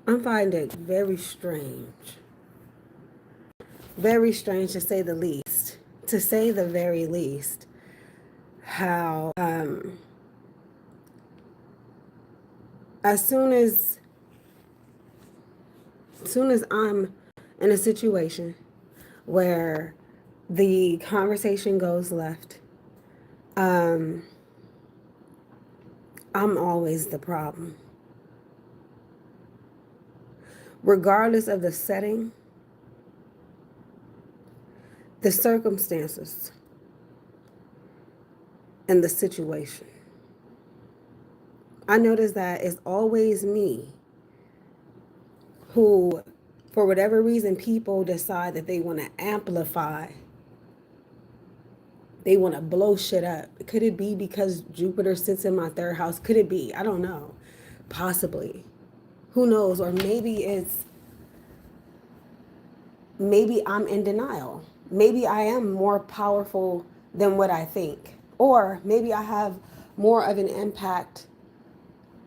I find it very strange. Very strange to say the least. To say the very least. How as soon as I'm in a situation where the conversation goes left, I'm always the problem. Regardless of the setting, the circumstances, and the situation. I notice that it's always me who, for whatever reason, people decide that they want to amplify. They want to blow shit up. Could it be because Jupiter sits in my third house? Could it be? I don't know. Possibly. Who knows? Or maybe I'm in denial. Maybe I am more powerful than what I think. Or maybe I have more of an impact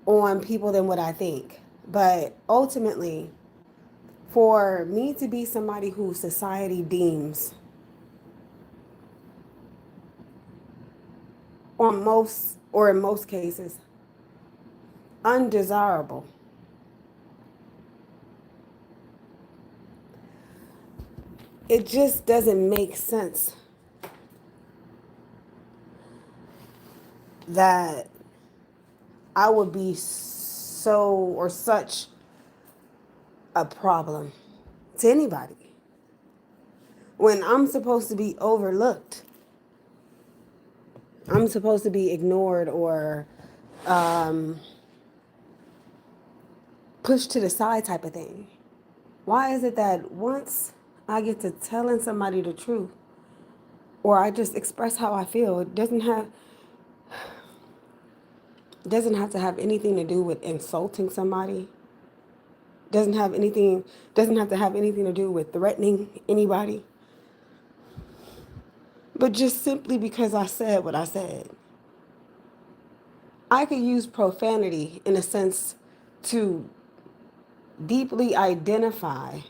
on people than what I think. But ultimately, for me to be somebody who society deems, in most cases, undesirable, it just doesn't make sense that I would be so or such a problem to anybody when I'm supposed to be overlooked. I'm supposed to be ignored or pushed to the side type of thing. Why is it that once I get to telling somebody the truth or I just express how I feel, it doesn't have to have anything to do with insulting somebody. Doesn't have to have anything to do with threatening anybody. But just simply because I said what I said. I could use profanity in a sense to deeply identify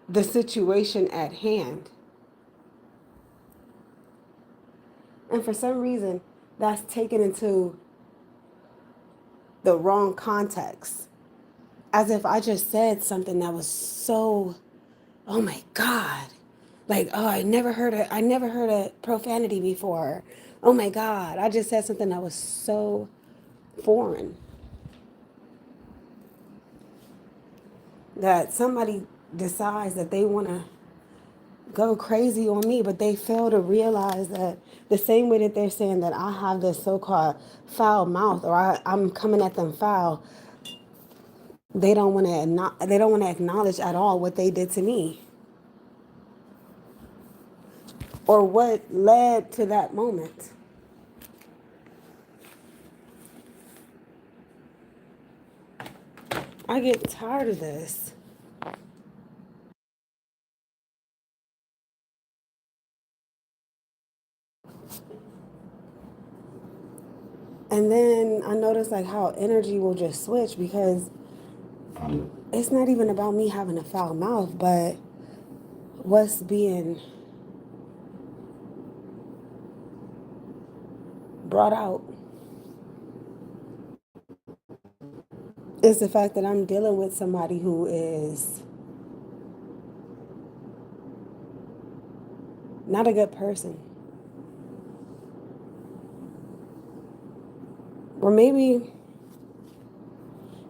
the situation at hand. And for some reason, that's taken into the wrong context. As if I just said something that was so, oh my God. Like, oh, I never heard a profanity before. Oh my God, I just said something that was so foreign. That somebody decides that they want to go crazy on me, but they fail to realize that the same way that they're saying that I have this so-called foul mouth or I'm coming at them foul, they don't want to acknowledge at all what they did to me or what led to that moment. I get tired of this. And then I notice like how energy will just switch because it's not even about me having a foul mouth, but what's being brought out is the fact that I'm dealing with somebody who is not a good person. Or maybe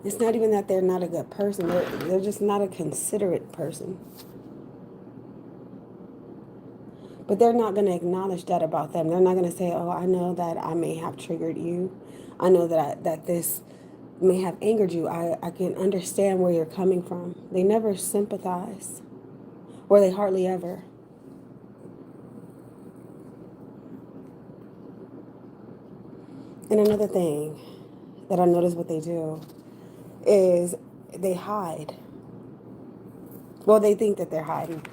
it's not even that they're not a good person. They're just not a considerate person. But they're not going to acknowledge that about them. They're not going to say, oh, I know that I may have triggered you. I know that this may have angered you. I can understand where you're coming from. They never sympathize. Or they hardly ever. And another thing that I notice what they do is they hide. Well, they think that they're hiding.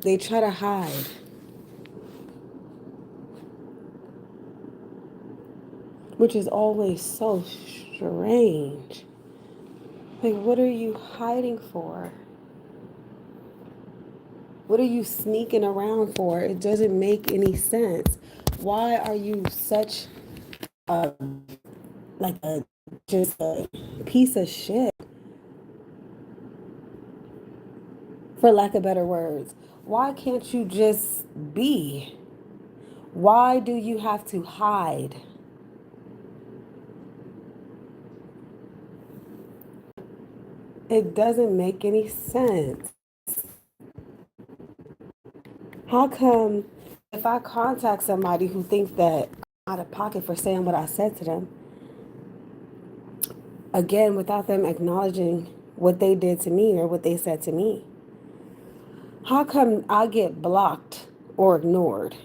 They try to hide. Which is always so strange. Like, what are you hiding for? What are you sneaking around for? It doesn't make any sense. Why are you such a, like a, just a piece of shit, for lack of better words? Why can't you just be? Why do you have to hide? It doesn't make any sense. How come if I contact somebody who thinks that I'm out of pocket for saying what I said to them, again, without them acknowledging what they did to me or what they said to me, how come I get blocked or ignored?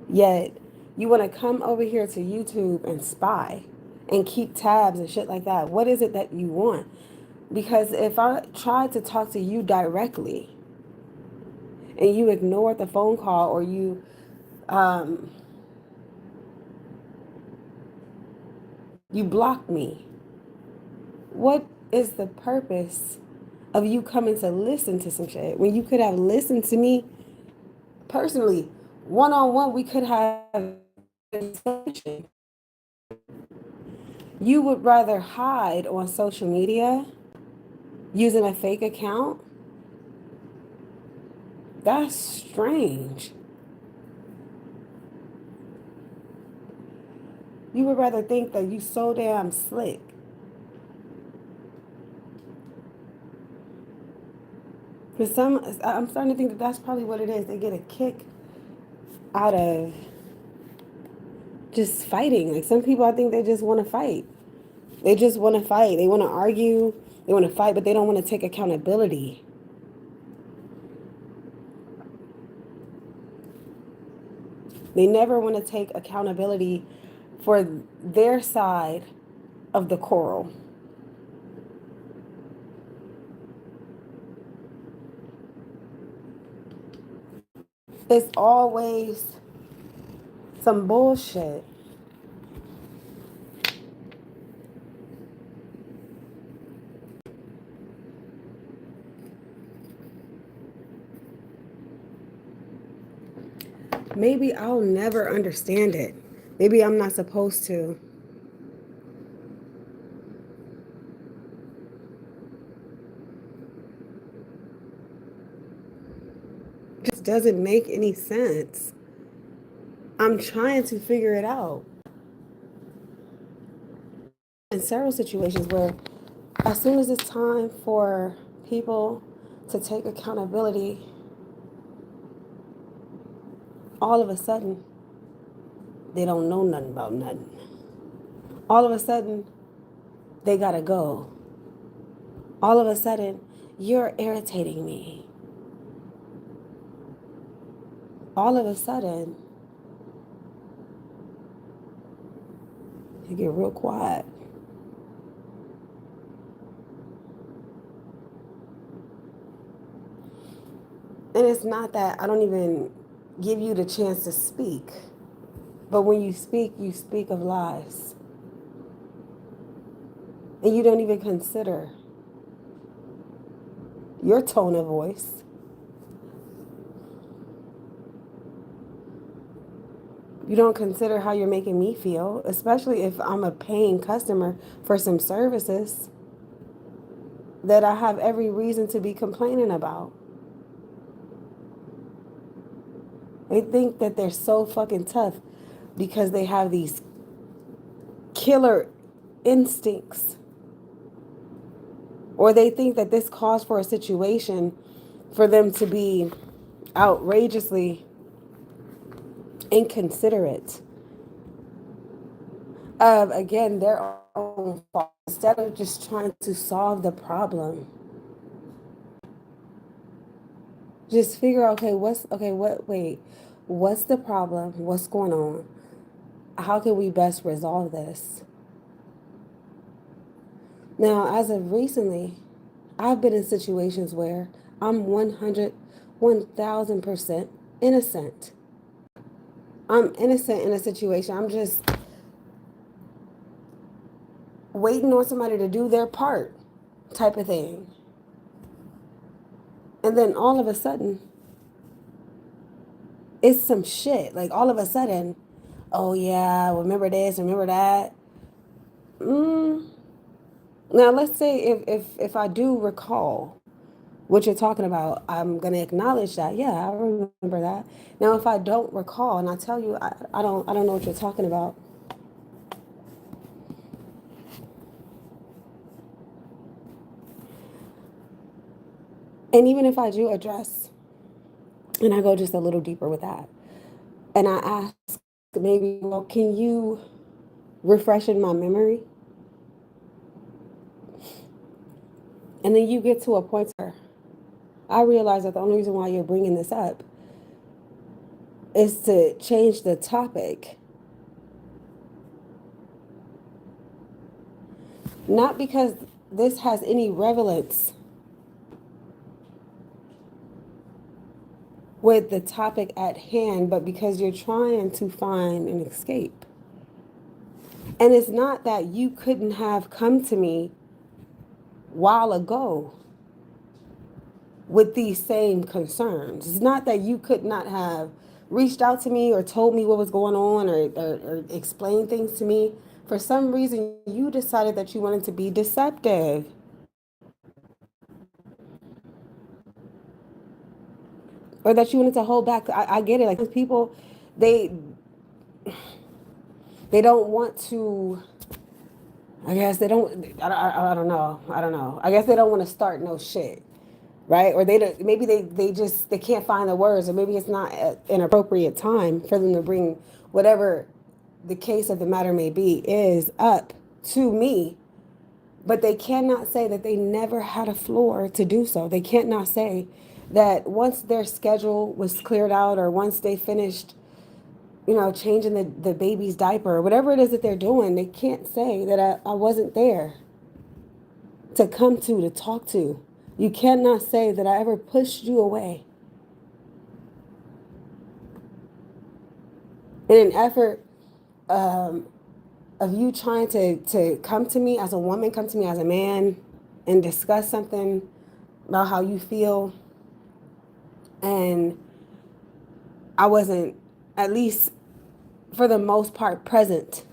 Yet you want to come over here to YouTube and spy and keep tabs and shit like that. What is it that you want? Because if I tried to talk to you directly and you ignored the phone call, or um, you blocked me, what is the purpose of you coming to listen to some shit when you could have listened to me personally, one on one? We could have a discussion. You would rather hide on social media using a fake account? That's strange. You would rather think that you so damn slick. For some, I'm starting to think that that's probably what it is. They get a kick out of just fighting. Like, some people, I think they just want to fight. They just want to fight. They want to argue. They want to fight, but they don't want to take accountability. They never want to take accountability for their side of the quarrel. It's always some bullshit. Maybe I'll never understand it. Maybe I'm not supposed to. It just doesn't make any sense. I'm trying to figure it out. In several situations where, as soon as it's time for people to take accountability, all of a sudden, they don't know nothing about nothing. All of a sudden, they gotta go. All of a sudden, you're irritating me. All of a sudden, you get real quiet. And it's not that I don't even give you the chance to speak. But when you speak of lies. And you don't even consider your tone of voice. You don't consider how you're making me feel, especially if I'm a paying customer for some services that I have every reason to be complaining about. They think that they're so fucking tough because they have these killer instincts. Or they think that this calls for a situation for them to be outrageously inconsiderate of, again, their own fault, instead of just trying to solve the problem. Just figure out, what's the problem? What's going on? How can we best resolve this? Now, as of recently, I've been in situations where I'm 1000% innocent. I'm innocent in a situation. I'm just waiting on somebody to do their part type of thing. And then all of a sudden, it's some shit. Like all of a sudden, oh yeah, remember this, remember that. Mm. Now let's say if I do recall what you're talking about, I'm gonna acknowledge that. Yeah, I remember that. Now if I don't recall and I tell you I don't know what you're talking about. And even if I do address and I go just a little deeper with that, and I ask maybe, well, can you refresh in my memory? And then you get to a point where I realize that the only reason why you're bringing this up is to change the topic. Not because this has any relevance with the topic at hand, but because you're trying to find an escape. And it's not that you couldn't have come to me while ago with these same concerns. It's not that you could not have reached out to me or told me what was going on or explained things to me. For some reason, you decided that you wanted to be deceptive. Or that you wanted to hold back. I get it. Like people, they they don't want to. I guess they don't. I don't know. I don't know. I guess they don't want to start no shit, right? Or they don't, maybe they just they can't find the words, or maybe it's not an appropriate time for them to bring whatever the case of the matter may be is up to me. But they cannot say that they never had a floor to do so. They can't not say that once their schedule was cleared out or once they finished, changing the baby's diaper or whatever it is that they're doing, they can't say that I wasn't there to come to talk to. You cannot say that I ever pushed you away in an effort of you trying to come to me as a woman, come to me as a man, and discuss something about how you feel. And I wasn't, at least for the most part, present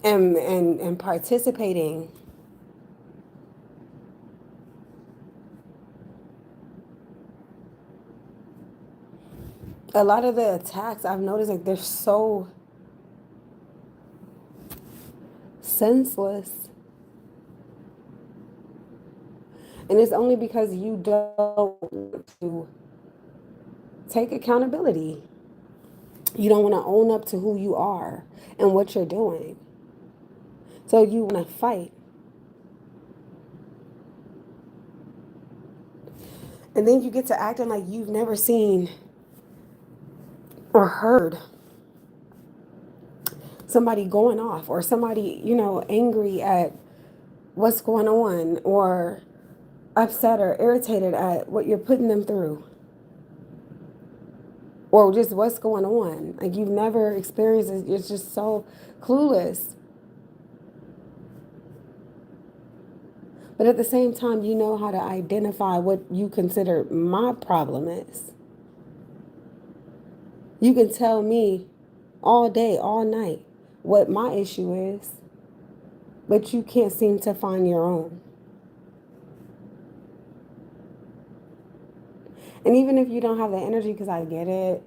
and participating. A lot of the attacks I've noticed, like, they're so senseless. And it's only because you don't want to take accountability. You don't want to own up to who you are and what you're doing. So you want to fight. And then you get to acting like you've never seen or heard somebody going off or somebody, angry at what's going on or upset or irritated at what you're putting them through or just what's going on. Like you've never experienced it. It's just so clueless. But at the same time, you know how to identify what you consider my problem is. You can tell me all day, all night what my issue is, but you can't seem to find your own. And even if you don't have the energy, because I get it,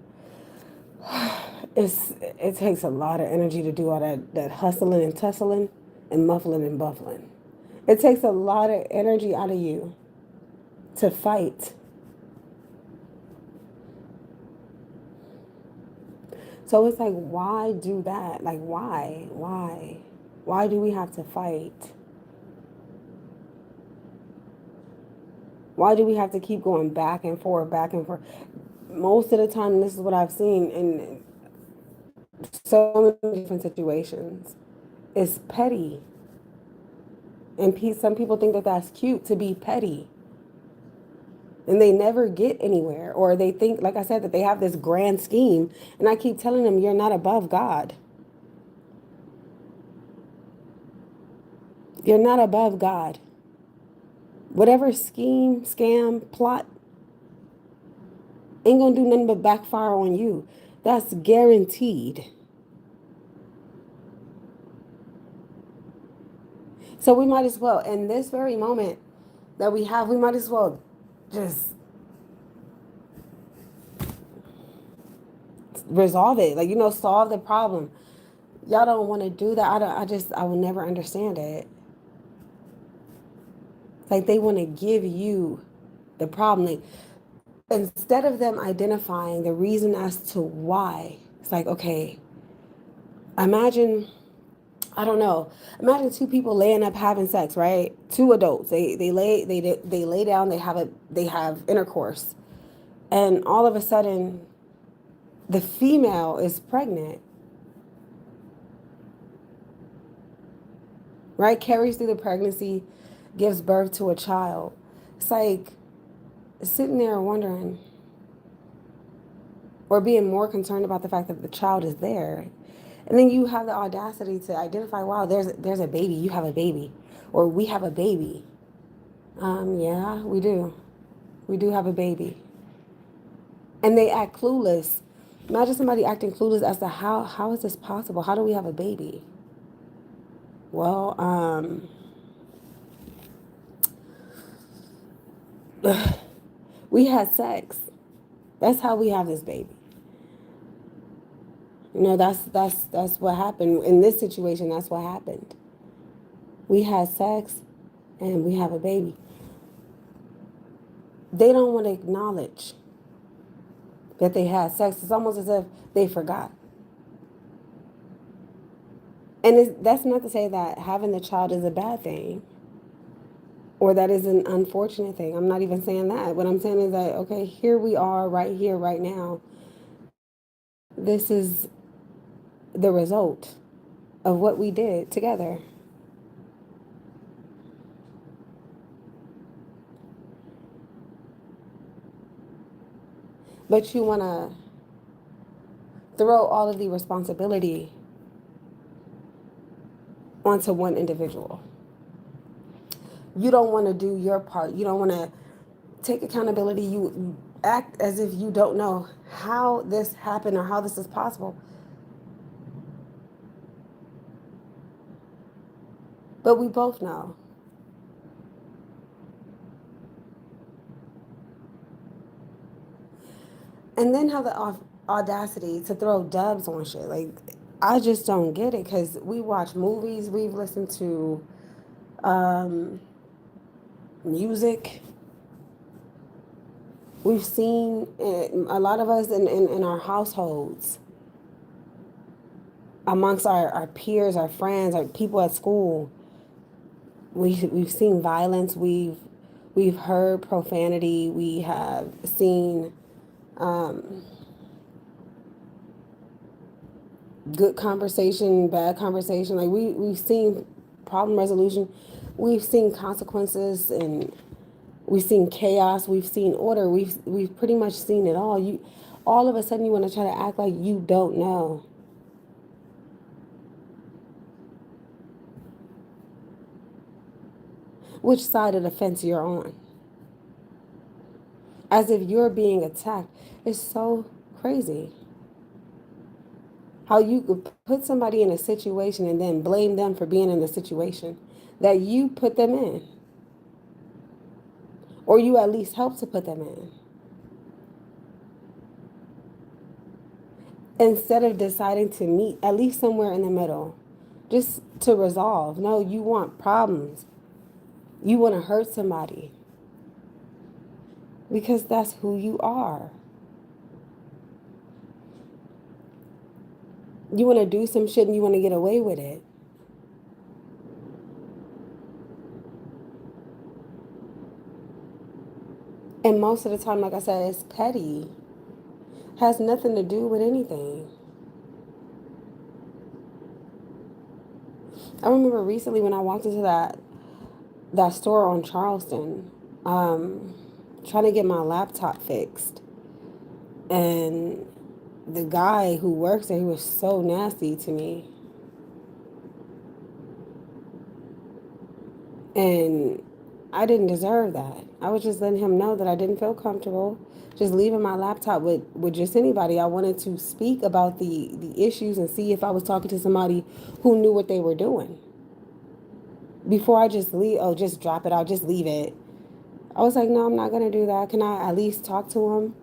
it takes a lot of energy to do all that hustling and tussling and muffling and buffling. It takes a lot of energy out of you to fight. So it's like, why do that? Like, why? Why do we have to fight? Why do we have to keep going back and forth, back and forth? Most of the time, this is what I've seen in so many different situations. It's petty. And some people think that that's cute to be petty. and they never get anywhere, or they think, like I said, that they have this grand scheme, and I keep telling them, you're not above God. You're not above God. Whatever scheme, scam, plot ain't gonna do nothing but backfire on you. That's guaranteed. So we might as well, in this very moment that we have, we might as well just resolve it. Like, solve the problem. Y'all don't want to do that. I will never understand it. Like, they want to give you the problem. Like, instead of them identifying the reason as to why, it's like, okay, imagine, I don't know, imagine two people laying up having sex, right? Two adults. They lay down, they have intercourse. And all of a sudden the female is pregnant, right? Carries through the pregnancy, gives birth to a child. It's like sitting there wondering, or being more concerned about the fact that the child is there. And then you have the audacity to identify, wow, there's a baby, you have a baby, or we have a baby. Yeah, we do. We do have a baby. And they act clueless. Imagine somebody acting clueless as to how is this possible? How do we have a baby? Well, we had sex. That's how we have this baby. That's what happened in this situation. That's what happened. We had sex, and we have a baby. They don't want to acknowledge that they had sex. It's almost as if they forgot. And that's not to say that having the child is a bad thing, or that is an unfortunate thing. I'm not even saying that. What I'm saying is that, okay, here we are right here, right now. This is the result of what we did together. But you want to throw all of the responsibility onto one individual. You don't want to do your part. You don't want to take accountability. You act as if you don't know how this happened or how this is possible. But we both know. And then have the audacity to throw dubs on shit. Like, I just don't get it, because we watch movies, we've listened to music. We've seen a lot of us in our households, amongst our peers, our friends, our people at school. We've seen violence. We've heard profanity. We have seen good conversation, bad conversation. Like, we've seen problem resolution. We've seen consequences, and we've seen chaos. We've seen order. We've pretty much seen it all. All of a sudden you want to try to act like you don't know. Which side of the fence you're on. As if you're being attacked. It's so crazy. How you could put somebody in a situation and then blame them for being in the situation that you put them in. Or you at least helped to put them in. Instead of deciding to meet at least somewhere in the middle, just to resolve. No, you want problems. You want to hurt somebody. Because that's who you are. You want to do some shit and you want to get away with it. And most of the time, like I said, it's petty. Has nothing to do with anything. I remember recently when I walked into that store on Charleston, trying to get my laptop fixed. And the guy who works there, he was so nasty to me. And I didn't deserve that. I was just letting him know that I didn't feel comfortable just leaving my laptop with just anybody. I wanted to speak about the issues and see if I was talking to somebody who knew what they were doing. Before I just leave, oh, just drop it out, just leave it. I was like, no, I'm not going to do that. Can I at least talk to him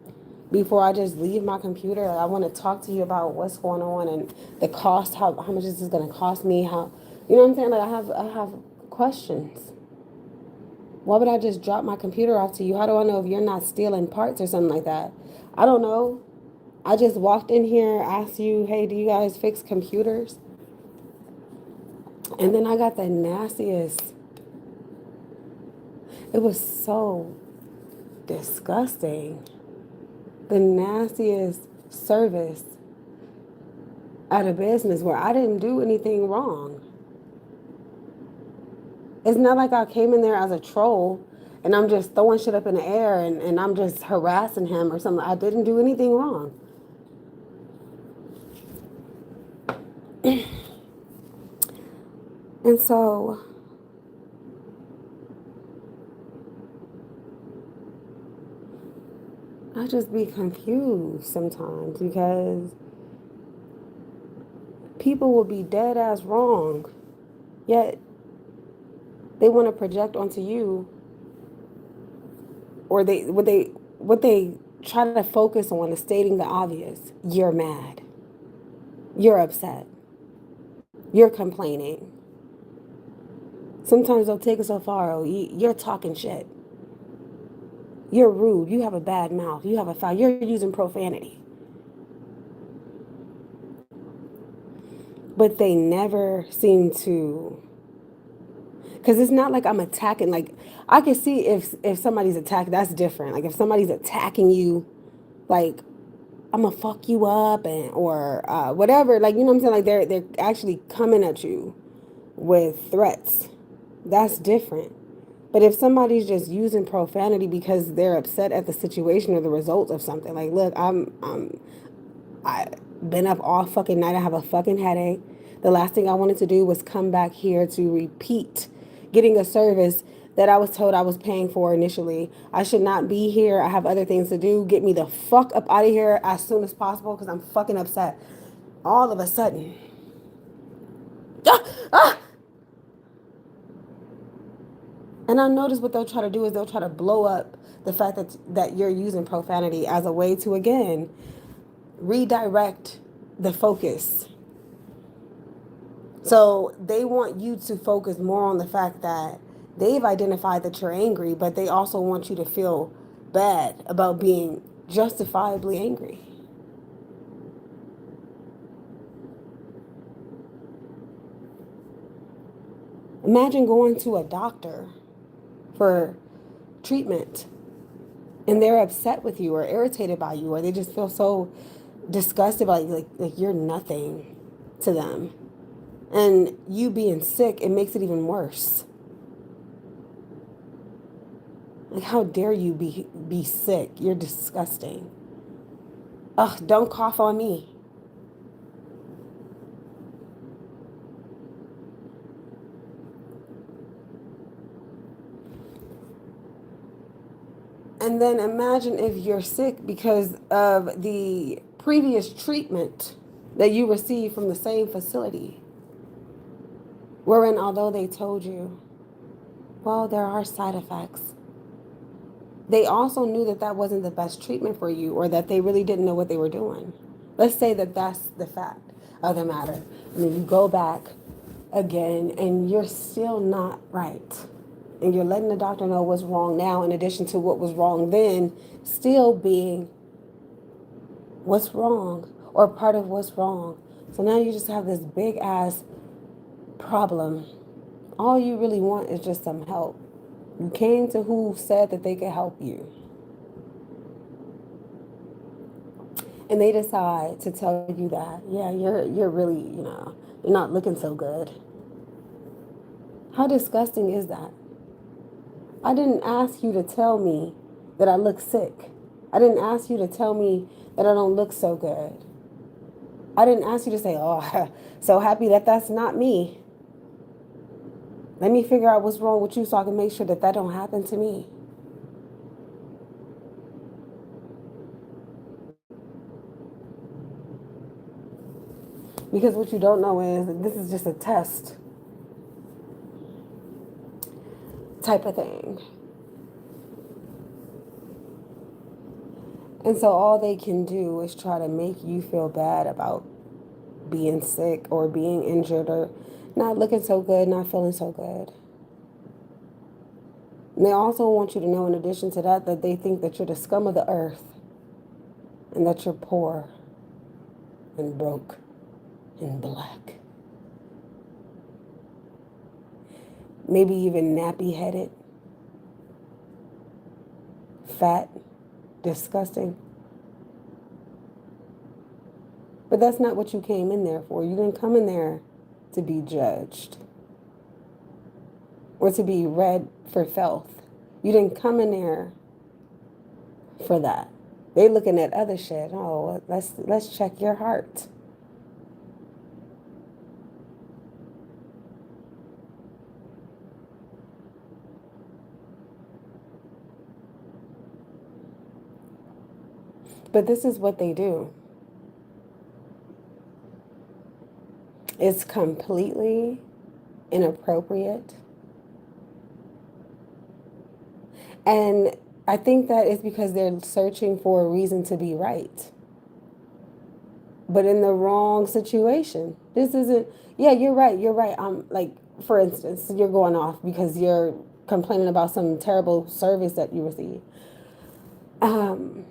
before I just leave my computer? I want to talk to you about what's going on and the cost, how much is this going to cost me? How, you know what I'm saying? Like I have questions. Why would I just drop my computer off to you? How do I know if you're not stealing parts or something like that? I don't know. I just walked in here, asked you, hey, do you guys fix computers? And then I got the nastiest. It was so disgusting. The nastiest service at a business where I didn't do anything wrong. It's not like I came in there as a troll and I'm just throwing shit up in the air and I'm just harassing him or something. I didn't do anything wrong. And so I just be confused sometimes because people will be dead ass wrong, yet they want to project onto you, or what they try to focus on is stating the obvious. You're mad. You're upset. You're complaining. Sometimes they'll take it so far. Oh, you're talking shit. You're rude. You have a bad mouth. You have a foul. You're using profanity. But they never seem to, because it's not like I'm attacking. Like I can see if somebody's attacked, that's different. Like if somebody's attacking you, like I'm gonna fuck you up and or whatever. Like you know what I'm saying. Like they're actually coming at you with threats. That's different. But if somebody's just using profanity because they're upset at the situation or the results of something, like look, I been up all fucking night. I have a fucking headache. The last thing I wanted to do was come back here to repeat getting a service that I was told I was paying for initially. I should not be here. I have other things to do. Get me the fuck up out of here as soon as possible because I'm fucking upset. All of a sudden. Ah, ah! And I notice what they'll try to do is they'll try to blow up the fact that you're using profanity as a way to, again, redirect the focus. So they want you to focus more on the fact that they've identified that you're angry, but they also want you to feel bad about being justifiably angry. Imagine going to a doctor for treatment and they're upset with you or irritated by you or they just feel so disgusted by you, like you're nothing to them. And you being sick, it makes it even worse. Like, how dare you be sick? You're disgusting. Ugh, don't cough on me. And then imagine if you're sick because of the previous treatment that you received from the same facility. Wherein, although they told you, well, there are side effects, they also knew that that wasn't the best treatment for you or that they really didn't know what they were doing. Let's say that that's the fact of the matter. And then you go back again and you're still not right. And you're letting the doctor know what's wrong now, in addition to what was wrong then, still being what's wrong or part of what's wrong. So now you just have this big ass problem. All you really want is just some help. You came to who said that they could help you. And they decide to tell you that, yeah, you're really, you're not looking so good. How disgusting is that? I didn't ask you to tell me that I look sick. I didn't ask you to tell me that I don't look so good. I didn't ask you to say, oh, so happy that that's not me. Let me figure out what's wrong with you so I can make sure that that don't happen to me. Because what you don't know is that this is just a test type of thing. And so all they can do is try to make you feel bad about being sick or being injured or not looking so good, not feeling so good. And they also want you to know, in addition to that, that they think that you're the scum of the earth and that you're poor and broke and black. Maybe even nappy-headed, fat, disgusting. But that's not what you came in there for. You didn't come in there to be judged or to be read for filth. You didn't come in there for that. They looking at other shit. Oh, let's check your heart. But this is what they do. It's completely inappropriate. And I think that is because they're searching for a reason to be right, but in the wrong situation. This isn't, yeah, you're right, you're right. Like, for instance, you're going off because you're complaining about some terrible service that you received. Um,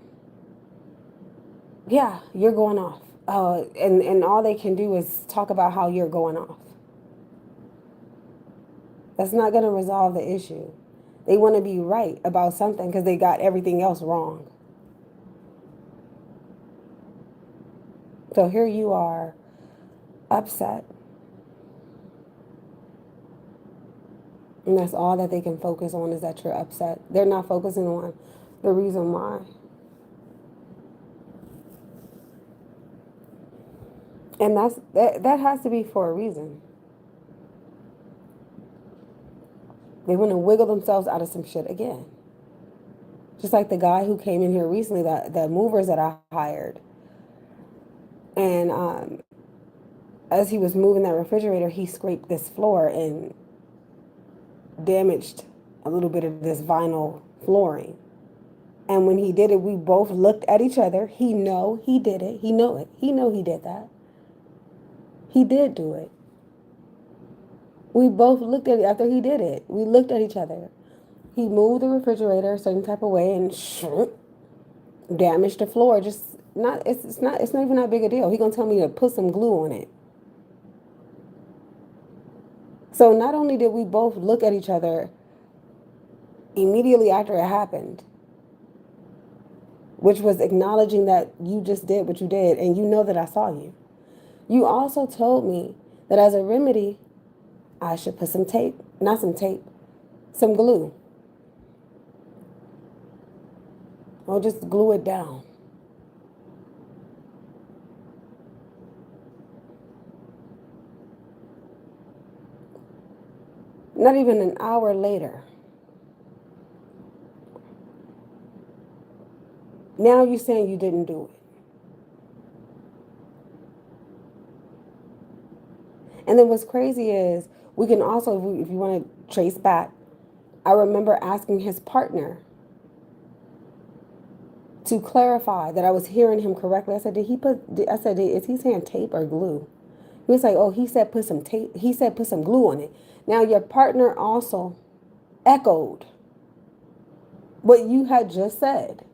yeah, you're going off. And all they can do is talk about how you're going off. That's not going to resolve the issue. They want to be right about something because they got everything else wrong. So here you are, upset. And that's all that they can focus on, is that you're upset. They're not focusing on the reason why. And that has to be for a reason. They want to wiggle themselves out of some shit again. Just like the guy who came in here recently, the movers that I hired. And as he was moving that refrigerator, he scraped this floor and damaged a little bit of this vinyl flooring. And when he did it, we both looked at each other. He know he did it. He know it. He know he did that. He did do it. We both looked at it after he did it. We looked at each other. He moved the refrigerator a certain type of way and damaged the floor. Just not. It's not even that big a deal. He gonna tell me to put some glue on it. So not only did we both look at each other immediately after it happened, which was acknowledging that you just did what you did and you know that I saw you. You also told me that as a remedy, I should put some tape, not some tape, some glue. Or just glue it down. Not even an hour later. Now you're saying you didn't do it. And then what's crazy is we can also, if you want to trace back, I remember asking his partner to clarify that I was hearing him correctly. I said, is he saying tape or glue? He was like, oh, he said put some tape. He said put some glue on it. Now your partner also echoed what you had just said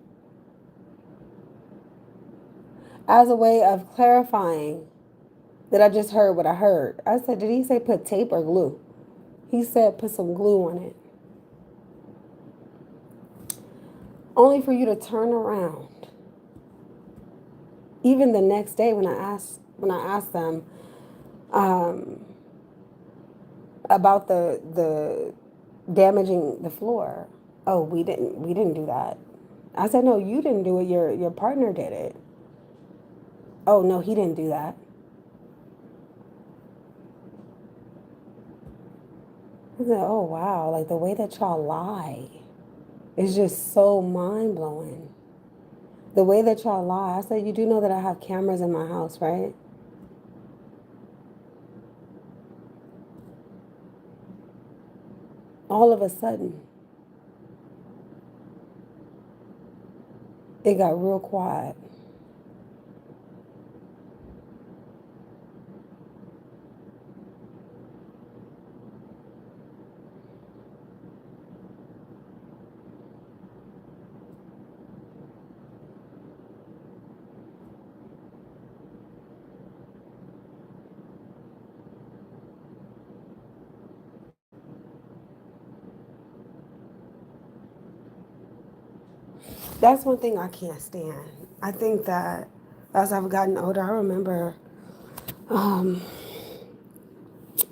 as a way of clarifying that I just heard what I heard. I said, did he say put tape or glue? He said put some glue on it. Only for you to turn around. Even the next day when I asked them about the damaging the floor. Oh, we didn't do that. I said, no, you didn't do it. Your partner did it. Oh, no, he didn't do that. I said, oh, wow. Like the way that y'all lie is just so mind blowing. The way that y'all lie. I said, you do know that I have cameras in my house, right? All of a sudden, it got real quiet. That's one thing I can't stand. I think that as I've gotten older, I remember um,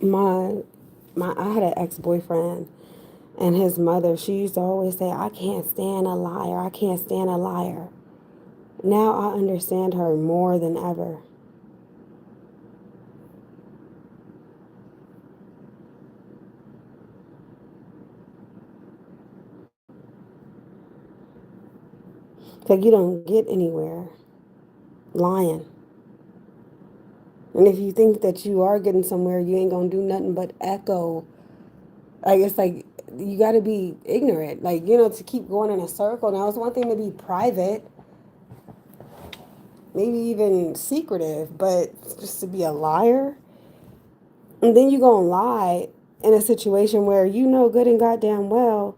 my I had an ex-boyfriend, and his mother, she used to always say, I can't stand a liar. I can't stand a liar. Now I understand her more than ever. It's like you don't get anywhere lying. And if you think that you are getting somewhere, you ain't gonna do nothing but echo. Like it's like you gotta be ignorant. Like, to keep going in a circle. Now it's one thing to be private, maybe even secretive, but just to be a liar. And then you gonna lie in a situation where you know good and goddamn well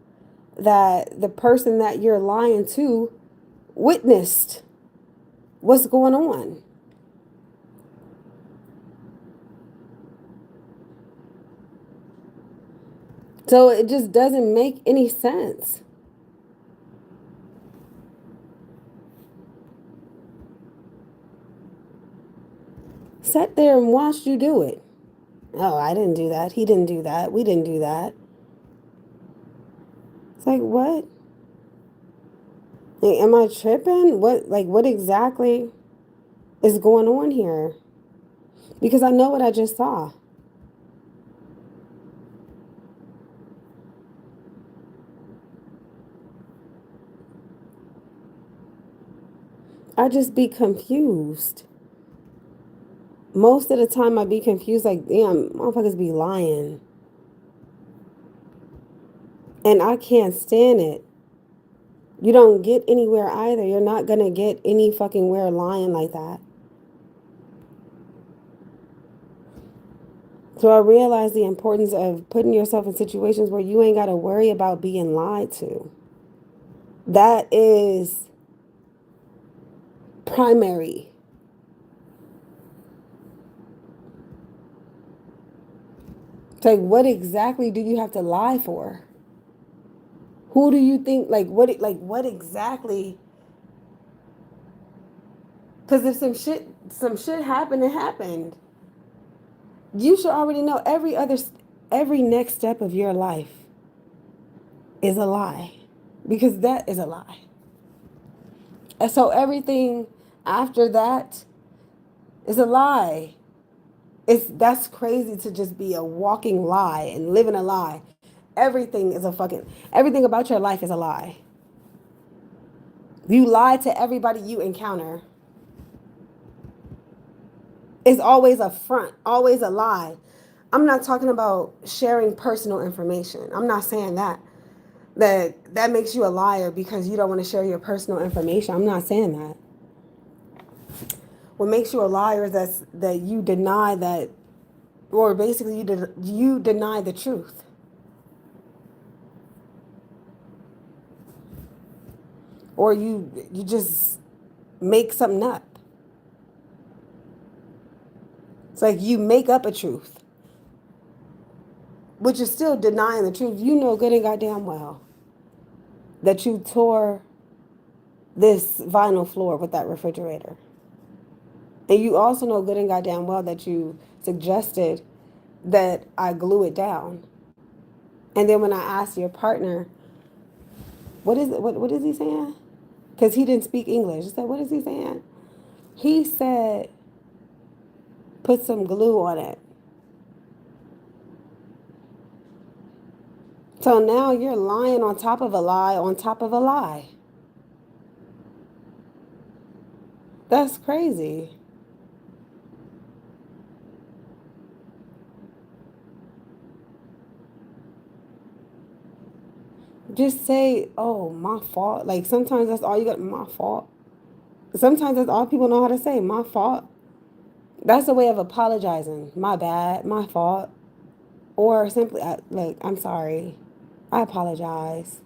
that the person that you're lying to witnessed what's going on. So it just doesn't make any sense. Sat there and watched you do it. Oh, I didn't do that. He didn't do that. We didn't do that. It's like, what? Like, am I tripping? What exactly is going on here? Because I know what I just saw. I just be confused. Most of the time I be confused, like, damn, motherfuckers be lying. And I can't stand it. You don't get anywhere either. You're not gonna get any fucking where lying like that. So I realize the importance of putting yourself in situations where you ain't gotta worry about being lied to. That is primary. It's like, what exactly do you have to lie for? Who do you think, what exactly? Because if some shit happened, it happened. You should already know every next step of your life is a lie, because that is a lie. And so everything after that is a lie. That's crazy to just be a walking lie and living a lie. Everything about your life is a lie. You lie to everybody you encounter. It's always a front, always a lie. I'm not talking about sharing personal information. I'm not saying that makes you a liar because you don't want to share your personal information. I'm not saying that. What makes you a liar is that you deny that, or basically you deny the truth, or you just make something up. It's like you make up a truth, which is still denying the truth. You know good and goddamn well that you tore this vinyl floor with that refrigerator. And you also know good and goddamn well that you suggested that I glue it down. And then when I asked your partner, what is it? What is he saying? because he didn't speak English. I said, what is he saying? He said, put some glue on it. So now you're lying on top of a lie on top of a lie. That's crazy. Just say, oh, my fault. Like sometimes that's all you got, my fault. Sometimes that's all people know how to say, my fault. That's a way of apologizing. My bad, my fault. Or simply, like, I'm sorry. I apologize.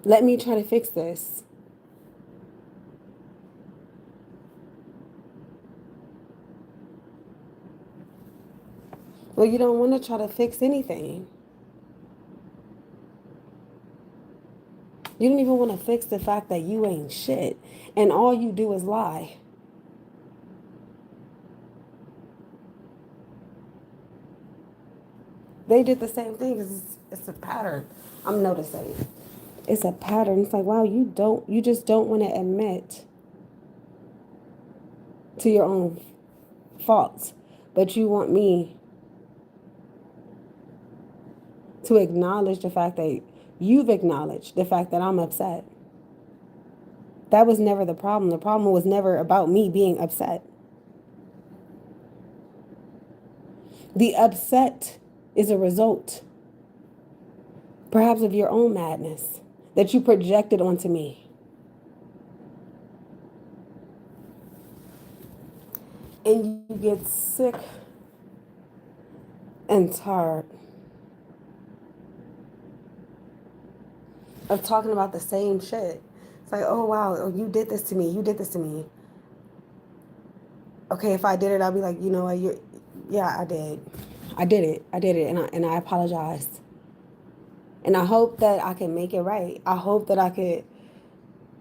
Let me try to fix this. Well, you don't want to try to fix anything. You don't even want to fix the fact that you ain't shit. And all you do is lie. They did the same thing. It's a pattern. I'm noticing. It's a pattern. It's like, wow, you just don't want to admit to your own faults. But you want me to acknowledge the fact that you've acknowledged the fact that I'm upset. That was never the problem. The problem was never about me being upset. The upset is a result, perhaps, of your own madness that you projected onto me. And you get sick and tired of talking about the same shit. It's like, oh, wow, oh, you did this to me. You did this to me. Okay, if I did it, I'll be like, you know what, yeah, I did. I did it. I did it, and I apologized. And I hope that I can make it right. I hope that I could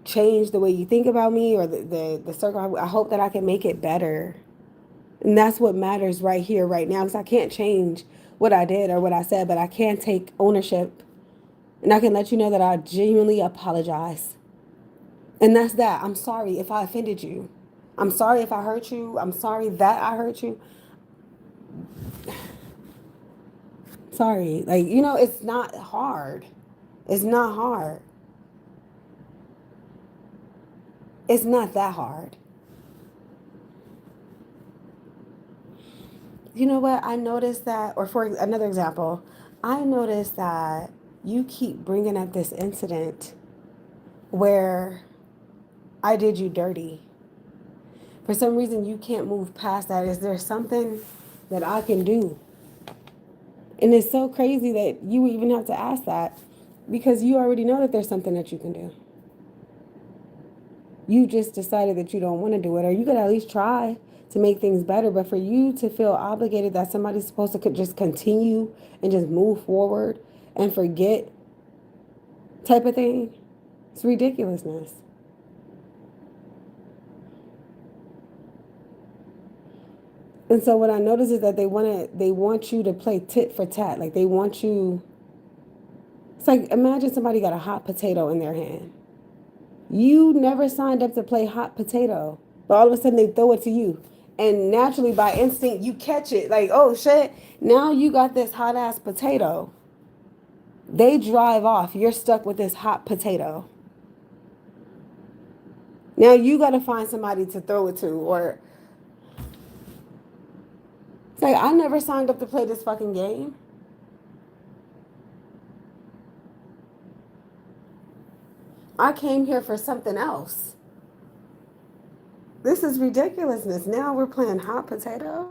change the way you think about me or the circle. I hope that I can make it better. And that's what matters right here, right now, because I can't change what I did or what I said, but I can take ownership. And I can let you know that I genuinely apologize. And that's that. I'm sorry if I offended you. I'm sorry if I hurt you. I'm sorry that I hurt you. Sorry. Like, it's not hard. It's not hard. It's not that hard. You know what? I noticed that, or for another example, I noticed that you keep bringing up this incident where I did you dirty. For some reason, you can't move past that. Is there something that I can do? And it's so crazy that you even have to ask that because you already know that there's something that you can do. You just decided that you don't want to do it, or you could at least try to make things better. But for you to feel obligated that somebody's supposed to just continue and just move forward and forget type of thing, it's ridiculousness. And so what I notice is that they want you to play tit for tat. Like they want you. It's like imagine somebody got a hot potato in their hand. You never signed up to play hot potato, but all of a sudden they throw it to you. And naturally, by instinct, you catch it. Like, oh shit, now you got this hot ass potato. They drive off. You're stuck with this hot potato. Now you got to find somebody to throw it to. Or it's like, I never signed up to play this fucking game. I came here for something else. This is ridiculousness. Now we're playing hot potato.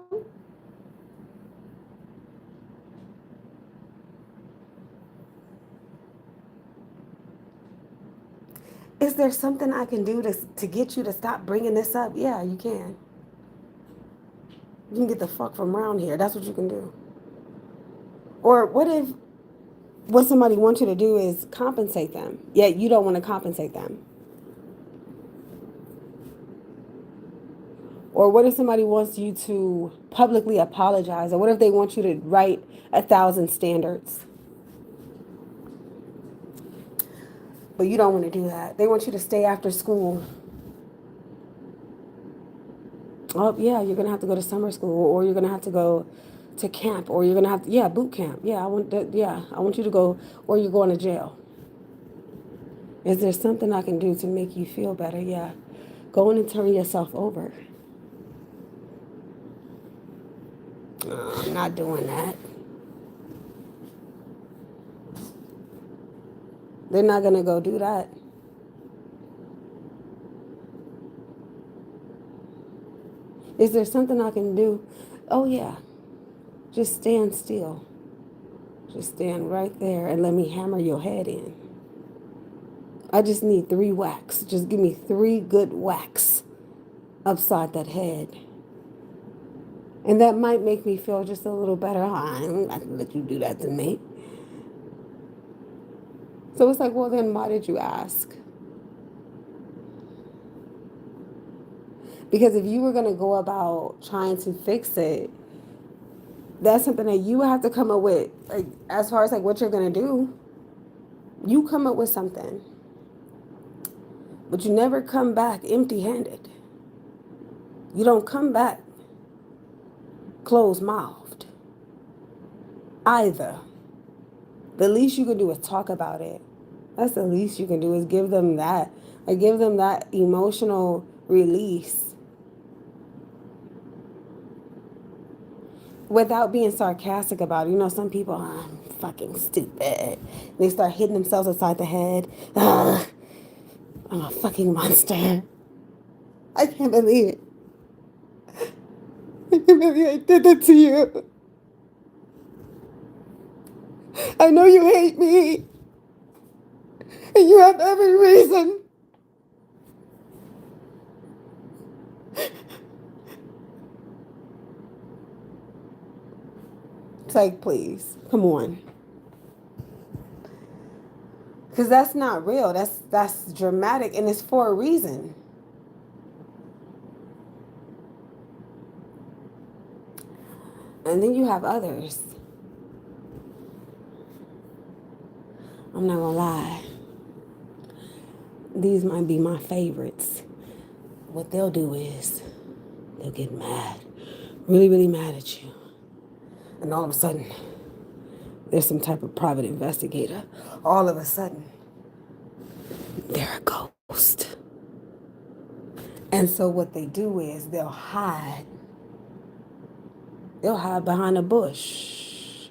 Is there something I can do to get you to stop bringing this up? Yeah, you can. You can get the fuck from around here. That's what you can do. Or what if what somebody wants you to do is compensate them, yet you don't want to compensate them? Or what if somebody wants you to publicly apologize? Or what if they want you to write 1,000 standards? But you don't want to do that. They want you to stay after school. Oh, yeah, you're going to have to go to summer school, or you're going to have to go to camp, or you're going to have to, yeah, boot camp. Yeah, I want you to go, or you're going to jail. Is there something I can do to make you feel better? Yeah. Go in and turn yourself over. I'm not doing that. They're not going to go do that. Is there something I can do? Oh, yeah. Just stand still. Just stand right there and let me hammer your head in. I just need 3 whacks. Just give me 3 good whacks upside that head. And that might make me feel just a little better. I'm not going to let you do that to me. So it's like, well, then why did you ask? Because if you were going to go about trying to fix it, that's something that you have to come up with. Like, as far as like what you're going to do, you come up with something. But you never come back empty-handed. You don't come back closed-mouthed either. The least you can do is talk about it. That's the least you can do, is give them that. Like, give them that emotional release without being sarcastic about it. You know, some people, I'm fucking stupid. They start hitting themselves upside the head. I'm a fucking monster. I can't believe it. I can't believe I did that to you. I know you hate me. And you have every reason. It's like, please, come on. Because that's not real. That's dramatic, and it's for a reason. And then you have others. I'm not gonna lie. These might be my favorites. What they'll do is they'll get mad, really, really mad at you. And all of a sudden, there's some type of private investigator. All of a sudden, they're a ghost. And so what they do is they'll hide. They'll hide behind a bush.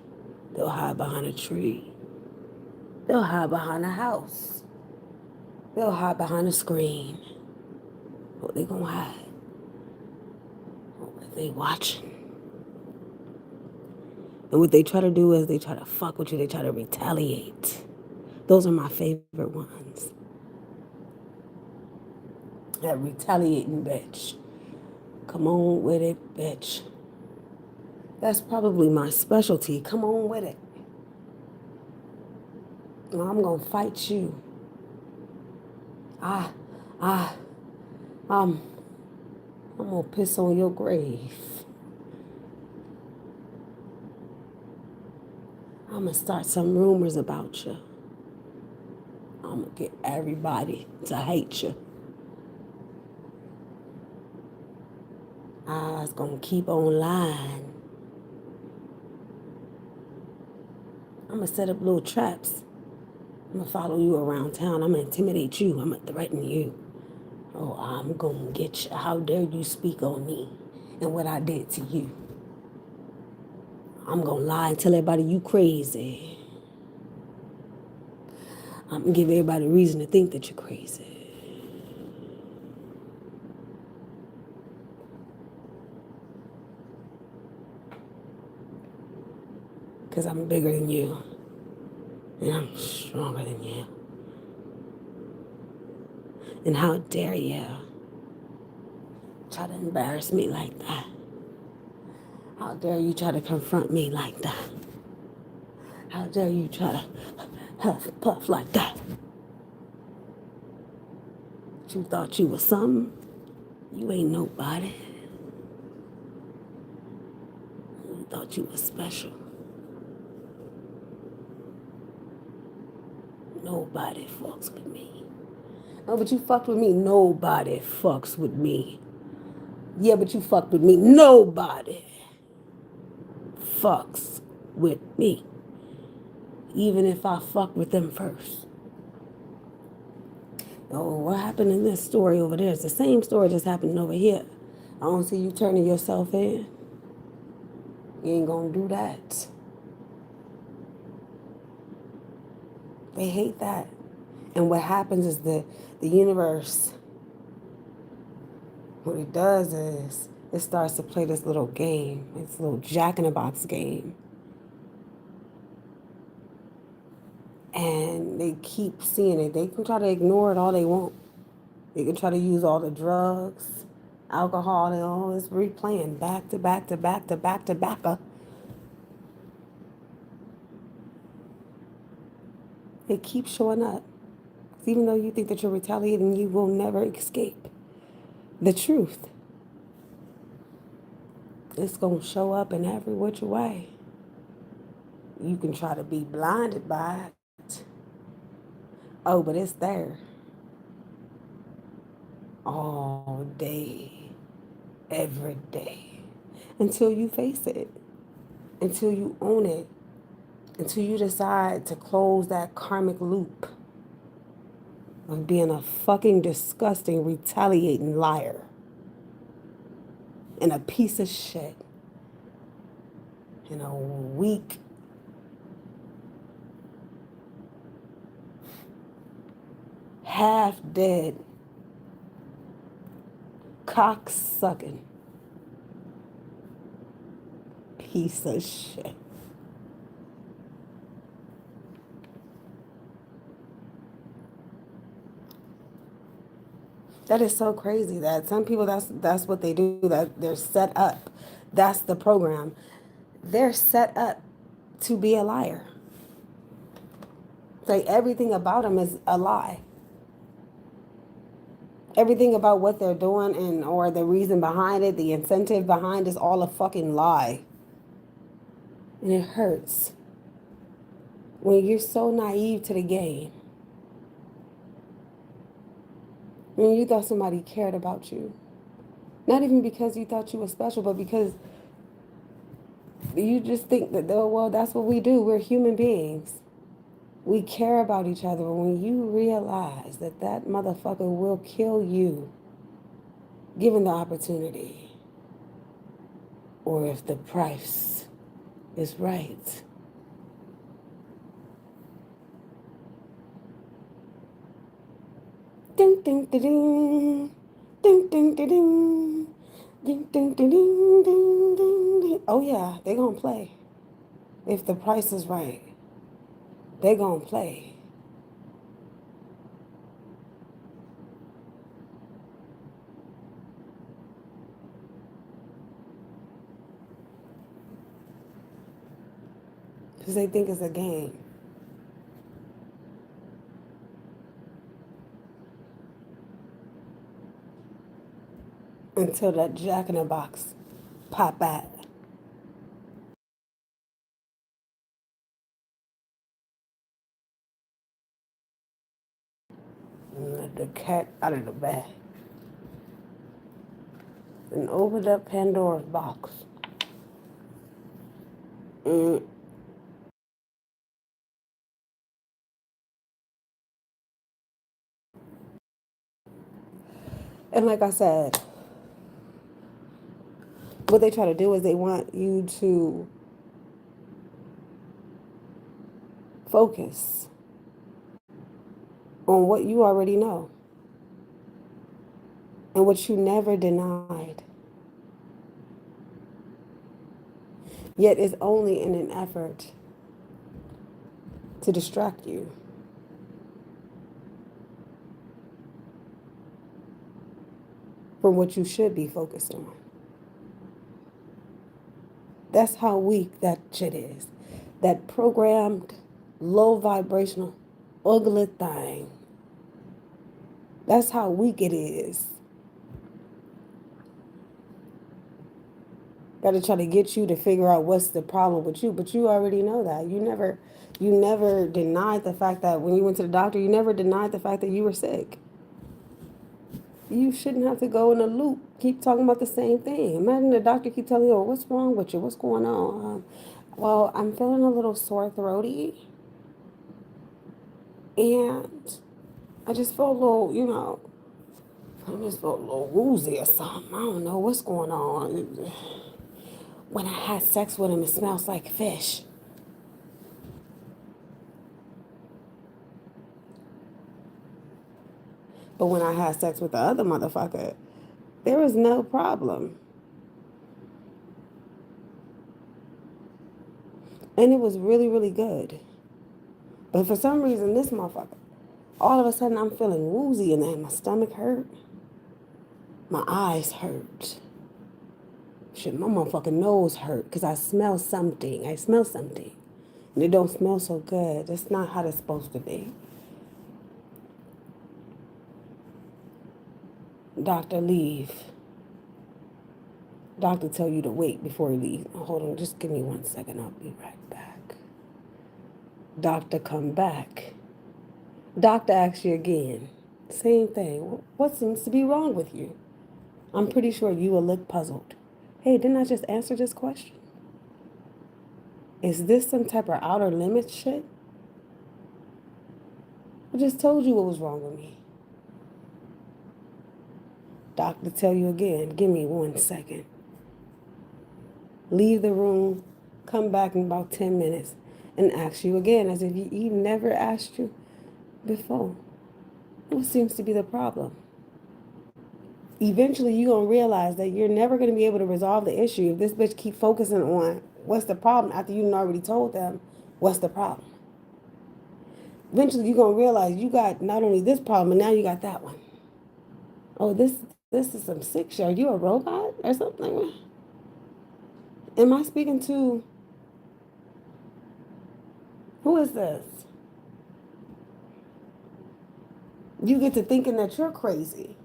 They'll hide behind a tree. They'll hide behind a house. They'll hide behind a screen. What they gonna hide? What they watching? And what they try to do is they try to fuck with you. They try to retaliate. Those are my favorite ones. That retaliating bitch. Come on with it, bitch. That's probably my specialty. Come on with it. I'm gonna fight you. I'm gonna piss on your grave. I'm gonna start some rumors about you. I'm gonna get everybody to hate you. I was gonna keep on lying. I'm gonna set up little traps. I'm gonna follow you around town. I'm gonna intimidate you. I'm gonna threaten you. Oh, I'm gonna get you. How dare you speak on me and what I did to you? I'm gonna lie and tell everybody you crazy. I'm gonna give everybody a reason to think that you're crazy. Because I'm bigger than you. And I'm stronger than you. And how dare you try to embarrass me like that? How dare you try to confront me like that? How dare you try to huff puff like that? You thought you was something? You ain't nobody. You thought you was special. Nobody fucks with me. Oh, but you fucked with me. Nobody fucks with me. Yeah, but you fucked with me. Nobody fucks with me. Even if I fuck with them first. Oh, what happened in this story over there? It's the same story just happening over here. I don't see you turning yourself in. You ain't gonna do that. They hate that. And what happens is the universe, what it does is it starts to play this little game. It's a little jack-in-the-box game. And they keep seeing it. They can try to ignore it all they want. They can try to use all the drugs, alcohol, and all this replaying back to back to back to back to back. They keep showing up. Even though you think that you're retaliating, you will never escape the truth. It's going to show up in every which way. You can try to be blinded by it. Oh, but it's there. All day, every day. Until you face it. Until you own it. Until you decide to close that karmic loop of being a fucking disgusting, retaliating liar. And a piece of shit. And a weak, half dead, cock sucking piece of shit. That is so crazy that some people that's what they do, that they're set up. That's the program. They're set up to be a liar. Like everything about them is a lie. Everything about what they're doing and or the reason behind it, the incentive behind is all a fucking lie. And it hurts when you're so naive to the game. When you thought somebody cared about you. Not even because you thought you were special, but because you just think that, oh, well, that's what we do. We're human beings. We care about each other. When you realize that that motherfucker will kill you, given the opportunity, or if the price is right. Ding, ding, ding, ding. Ding, ding, ding, ding. Ding, ding, ding, ding, ding, ding, ding. Oh, yeah, they're going to play. If the price is right, they're going to play. Because they think it's a game. Until that jack-in-the-box pop out. And let the cat out of the bag. And opened up Pandora's box. Mm. And like I said, what they try to do is they want you to focus on what you already know and what you never denied. Yet it's only in an effort to distract you. From what you should be focused on. That's how weak that shit is. That programmed, low vibrational, ugly thing. That's how weak it is. Got to try to get you to figure out what's the problem with you, but you already know that. You never denied the fact that when you went to the doctor, you never denied the fact that you were sick. You shouldn't have to go in a loop, keep talking about the same thing. Imagine the doctor keep telling you, oh, what's wrong with you? What's going on? Well, I'm feeling a little sore throaty, and I just feel a little, I just feel a little woozy or something. I don't know what's going on. When I had sex with him, it smells like fish. But when I had sex with the other motherfucker, there was no problem. And it was really, really good. But for some reason, this motherfucker, all of a sudden I'm feeling woozy and then my stomach hurt. My eyes hurt. Shit, my motherfucking nose hurt because I smell something. I smell something. And it don't smell so good. That's not how it's supposed to be. Doctor, leave. Doctor tell you to wait before you leave. Hold on, just give me 1 second. I'll be right back. Doctor, come back. Doctor asks you again. Same thing. What seems to be wrong with you? I'm pretty sure you will look puzzled. Hey, didn't I just answer this question? Is this some type of outer limits shit? I just told you what was wrong with me. Doctor tell you again. Give me 1 second. Leave the room. Come back in about 10 minutes and ask you again as if he never asked you before. What seems to be the problem? Eventually you're going to realize that you're never going to be able to resolve the issue if this bitch keep focusing on what's the problem after you already told them what's the problem. Eventually you're going to realize you got not only this problem, but now you got that one. Oh, this is some sick shit. Are you a robot or something? Am I speaking to... Who is this? You get to thinking that you're crazy.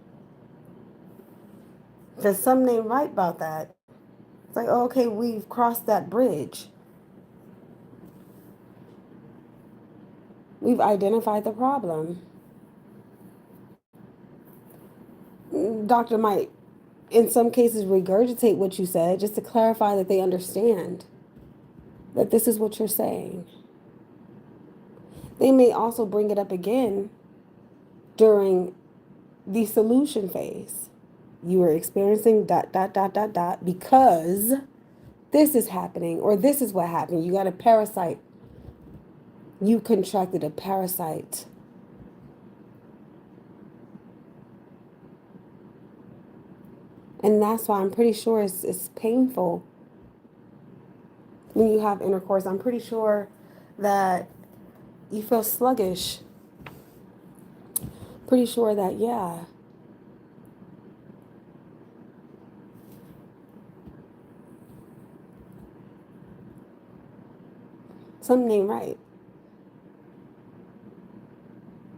There's something ain't right about that. It's like, oh, okay, we've crossed that bridge. We've identified the problem. Doctor might, in some cases, regurgitate what you said just to clarify that they understand that this is what you're saying. They may also bring it up again during the solution phase. You are experiencing ... because this is happening, or this is what happened. You got a parasite. You contracted a parasite. And that's why I'm pretty sure it's painful when you have intercourse. I'm pretty sure that you feel sluggish. Pretty sure that, yeah. Something ain't right.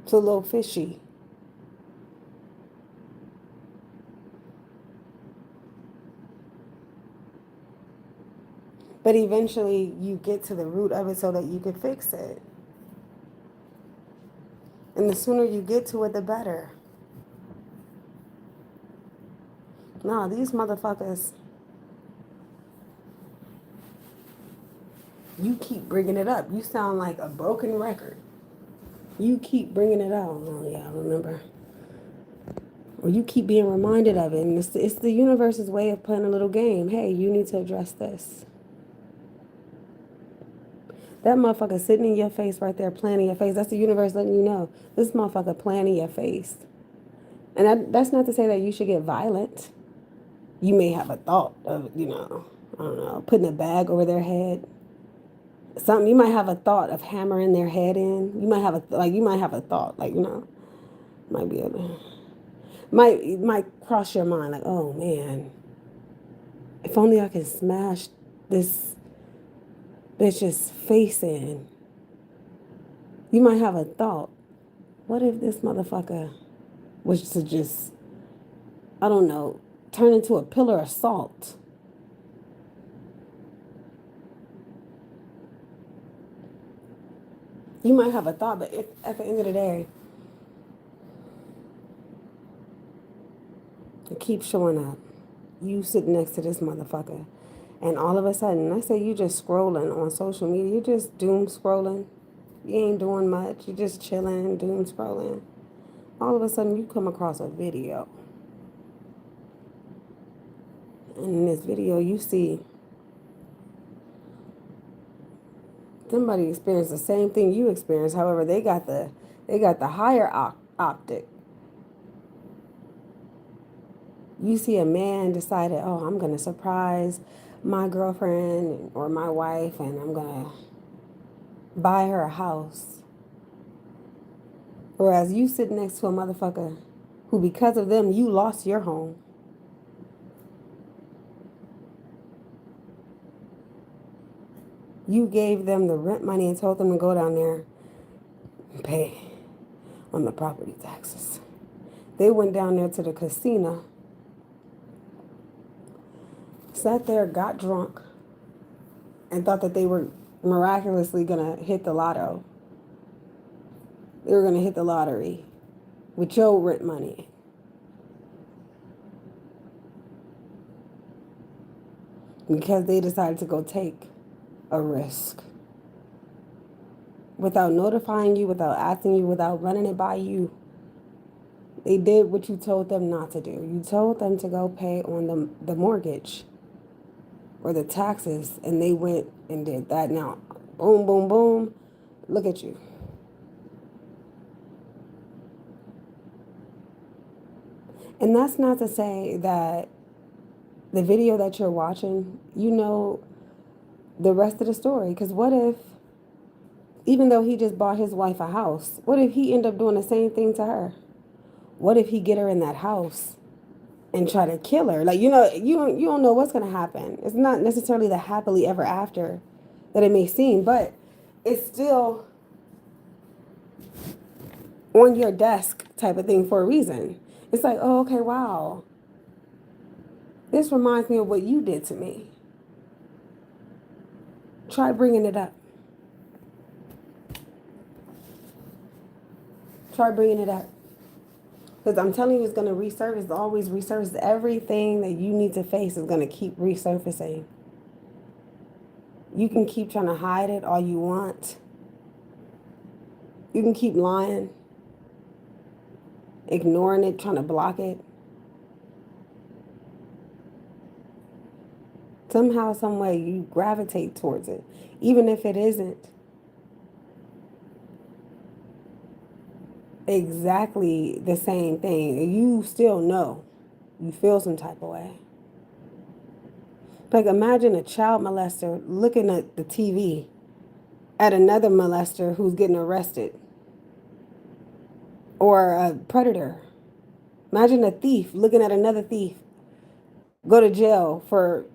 It's a little fishy. But eventually you get to the root of it so that you can fix it. And the sooner you get to it, the better. No, these motherfuckers, you keep bringing it up. You sound like a broken record. You keep bringing it out. Oh, yeah, I remember. Or you keep being reminded of it. And it's the universe's way of playing a little game. Hey, you need to address this. That motherfucker sitting in your face right there, playing in your face. That's the universe letting you know. This motherfucker playing in your face. And that's not to say that you should get violent. You may have a thought of, I don't know, putting a bag over their head. Something, you might have a thought of hammering their head in. You might have a thought, might be able, might cross your mind, like, oh man, if only I can smash this bitch's face in. You might have a thought, what if this motherfucker was to just, I don't know, turn into a pillar of salt? You might have a thought, but at the end of the day, it keeps showing up. You sit next to this motherfucker. And all of a sudden, I say you just scrolling on social media. You just doom scrolling. You ain't doing much. You just chilling, doom scrolling. All of a sudden, you come across a video. And in this video, you see somebody experienced the same thing you experienced. However, they got the higher optic. You see a man decided, oh, I'm gonna surprise my girlfriend or my wife, and I'm gonna buy her a house. Whereas you sit next to a motherfucker who, because of them, you lost your home. You gave them the rent money and told them to go down there and pay on the property taxes. They went down there to the casino, sat there, got drunk, and thought that they were miraculously gonna hit the lotto. They were gonna hit the lottery with your rent money. Because they decided to go take a risk. Without notifying you, without asking you, without running it by you. They did what you told them not to do. You told them to go pay on the mortgage or the taxes, and they went and did that. Now, boom, boom, boom, look at you. And that's not to say that the video that you're watching, you know the rest of the story. Because what if, even though he just bought his wife a house, what if he end up doing the same thing to her? What if he get her in that house and try to kill her? Like, you don't know what's going to happen. It's not necessarily the happily ever after that it may seem, but it's still on your desk type of thing for a reason. It's like, oh, okay, wow. This reminds me of what you did to me. Try bringing it up. Try bringing it up. Because I'm telling you, it's going to resurface, always resurface. Everything that you need to face is going to keep resurfacing. You can keep trying to hide it all you want. You can keep lying, ignoring it, trying to block it. Somehow, some way, you gravitate towards it, even if it isn't exactly the same thing. You still know. You feel some type of way. Like, imagine a child molester looking at the TV at another molester who's getting arrested, or a predator. Imagine a thief looking at another thief go to jail for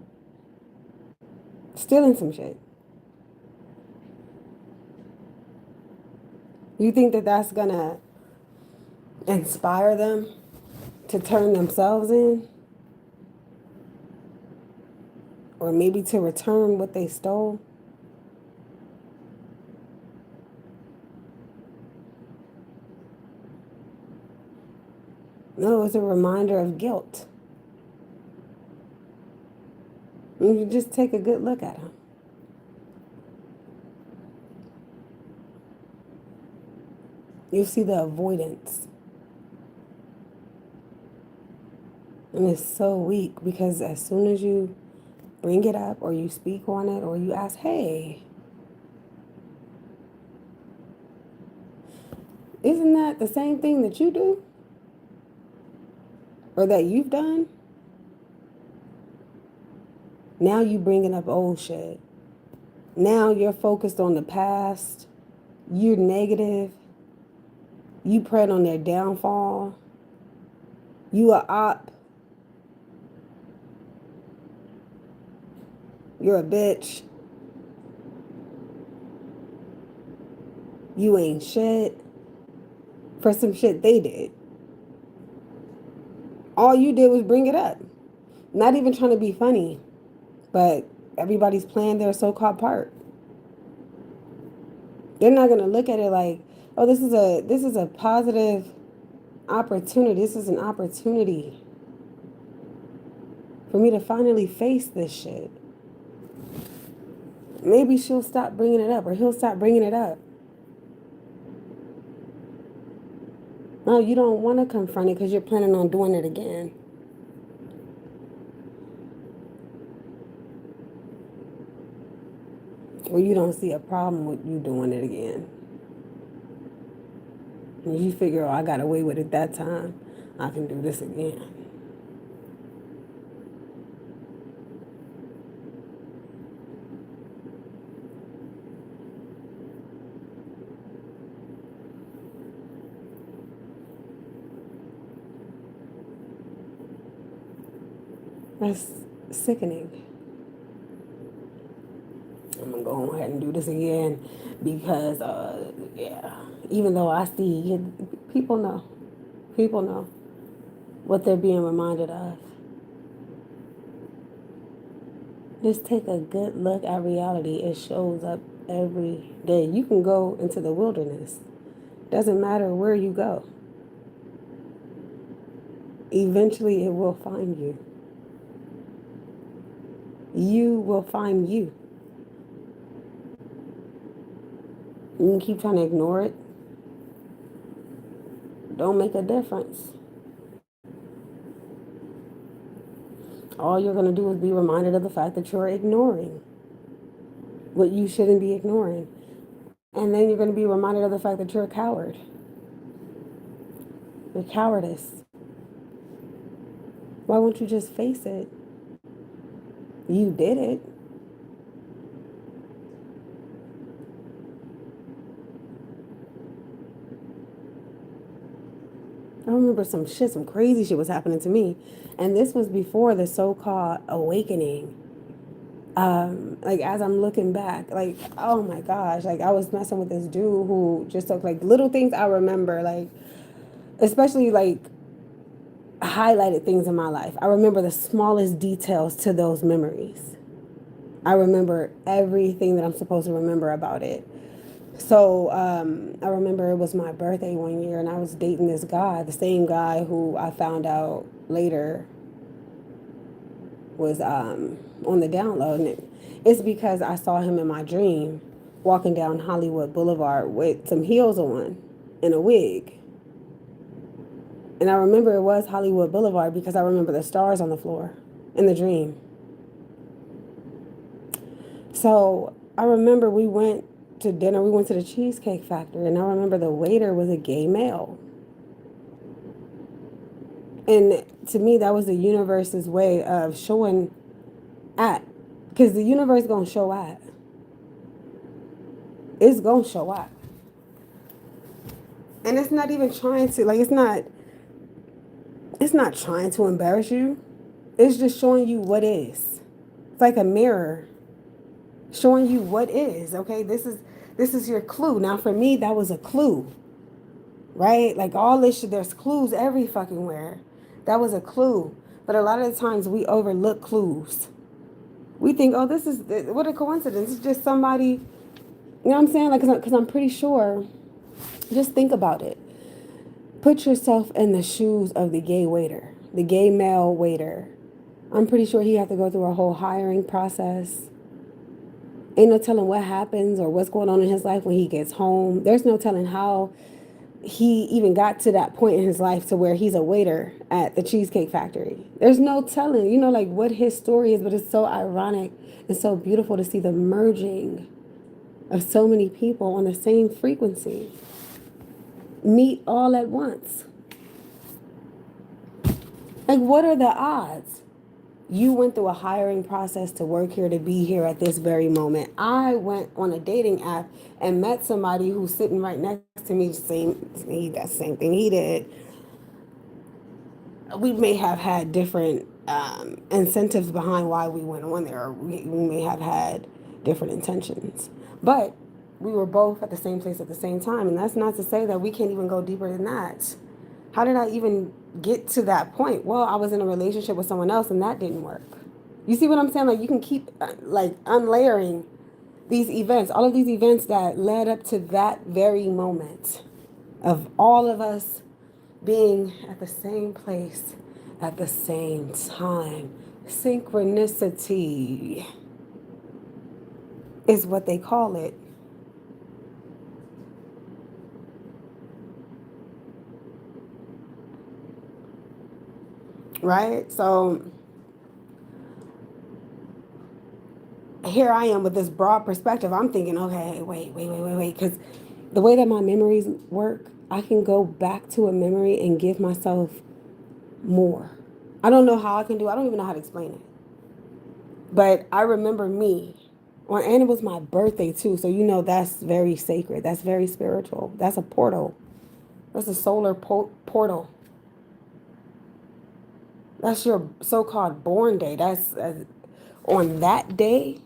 stealing some shit. You think that that's gonna inspire them to turn themselves in? Or maybe to return what they stole? No, it's a reminder of guilt. And you just take a good look at them. You see the avoidance. And it's so weak because as soon as you bring it up or you speak on it or you ask, hey, isn't that the same thing that you do? Or that you've done? Now you bringing up old shit. Now you're focused on the past. You're negative. You preying on their downfall. You a op. You're a bitch. You ain't shit for some shit they did. All you did was bring it up. Not even trying to be funny, but everybody's playing their so-called part. They're not going to look at it like, oh, this is a positive opportunity. This is an opportunity for me to finally face this shit. Maybe she'll stop bringing it up, or he'll stop bringing it up. No, you don't want to confront it because you're planning on doing it again. Or you don't see a problem with you doing it again. And you figure, oh, I got away with it that time. I can do this again. That's sickening. I'm gonna go ahead and do this again because, yeah, even though I see people know what they're being reminded of. Just take a good look at reality. It shows up every day. You can go into the wilderness. Doesn't matter where you go. Eventually it will find you. You will find you. You can keep trying to ignore it. Don't make a difference. All you're going to do is be reminded of the fact that you're ignoring what you shouldn't be ignoring. And then you're going to be reminded of the fact that you're a coward. You're cowardice. Why won't you just face it? You did it. I remember some crazy shit was happening to me. And this was before the so-called awakening. Like as I'm looking back, like, oh my gosh, like I was messing with this dude who just took like little things I remember, like especially like highlighted things in my life. I remember the smallest details to those memories. I remember everything that I'm supposed to remember about it. So I remember it was my birthday one year and I was dating this guy, the same guy who I found out later was on the download. And it's because I saw him in my dream walking down Hollywood Boulevard with some heels on and a wig. And I remember it was Hollywood Boulevard because I remember the stars on the floor in the dream. So I remember we went to dinner. We went to the Cheesecake Factory, and I remember the waiter was a gay male. And to me, that was the universe's way of showing at, because the universe gonna show at. It's gonna show at, and it's not even trying to like. It's not trying to embarrass you. It's just showing you what is. It's like a mirror showing you what is. Okay, this is your clue. Now for me, that was a clue, right? Like all this shit, there's clues every fucking where. That was a clue. But a lot of the times we overlook clues. We think, oh, this is what a coincidence. It's just somebody, you know what I'm saying? Like, because I'm pretty sure. Just think about it. Put yourself in the shoes of the gay waiter, the gay male waiter. I'm pretty sure he had to go through a whole hiring process. Ain't no telling what happens or what's going on in his life when he gets home. There's no telling how he even got to that point in his life to where he's a waiter at the Cheesecake Factory. There's no telling, like what his story is, but it's so ironic and so beautiful to see the merging of so many people on the same frequency meet all at once. Like, what are the odds? You went through a hiring process to work here, to be here at this very moment. I went on a dating app and met somebody who's sitting right next to me, that same thing he did. We may have had different incentives behind why we went on there, or we may have had different intentions. But we were both at the same place at the same time. And that's not to say that we can't even go deeper than that. How did I even get to that point? Well, I was in a relationship with someone else and that didn't work. You see what I'm saying? Like, you can keep like unlayering these events, all of these events that led up to that very moment of all of us being at the same place at the same time. Synchronicity is what they call it. Right? So here I am with this broad perspective. I'm thinking, okay, wait. Because the way that my memories work, I can go back to a memory and give myself more. I don't know how I can do it. I don't even know how to explain it. But I remember me. And it was my birthday too. So, you know, that's very sacred. That's very spiritual. That's a portal. That's a solar portal. That's your so-called born day. That's on that day.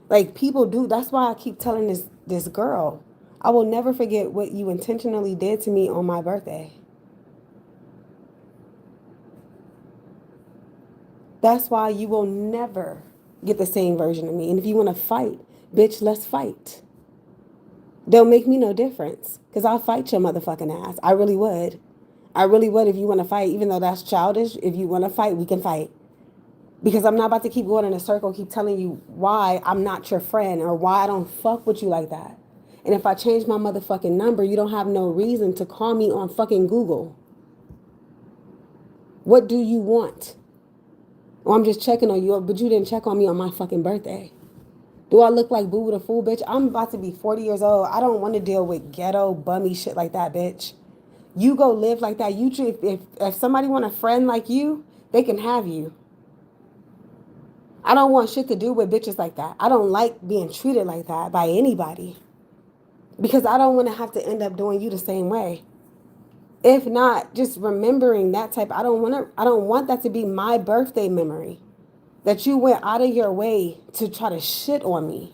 Like people do. That's why I keep telling this girl, I will never forget what you intentionally did to me on my birthday. That's why you will never get the same version of me. And if you want to fight, bitch, let's fight. Don't make me no difference. Because I'll fight your motherfucking ass. I really would. I really would if you want to fight, even though that's childish. If you want to fight, we can fight. Because I'm not about to keep going in a circle, keep telling you why I'm not your friend or why I don't fuck with you like that. And if I change my motherfucking number, you don't have no reason to call me on fucking Google. What do you want? Or I'm just checking on you, but you didn't check on me on my fucking birthday. Do I look like Boo the Fool, bitch? I'm about to be 40 years old. I don't want to deal with ghetto, bummy shit like that, bitch. You go live like that. You if somebody want a friend like you, they can have you. I don't want shit to do with bitches like that. I don't like being treated like that by anybody. Because I don't want to have to end up doing you the same way. If not, just remembering that type, I don't want that to be my birthday memory. That you went out of your way to try to shit on me.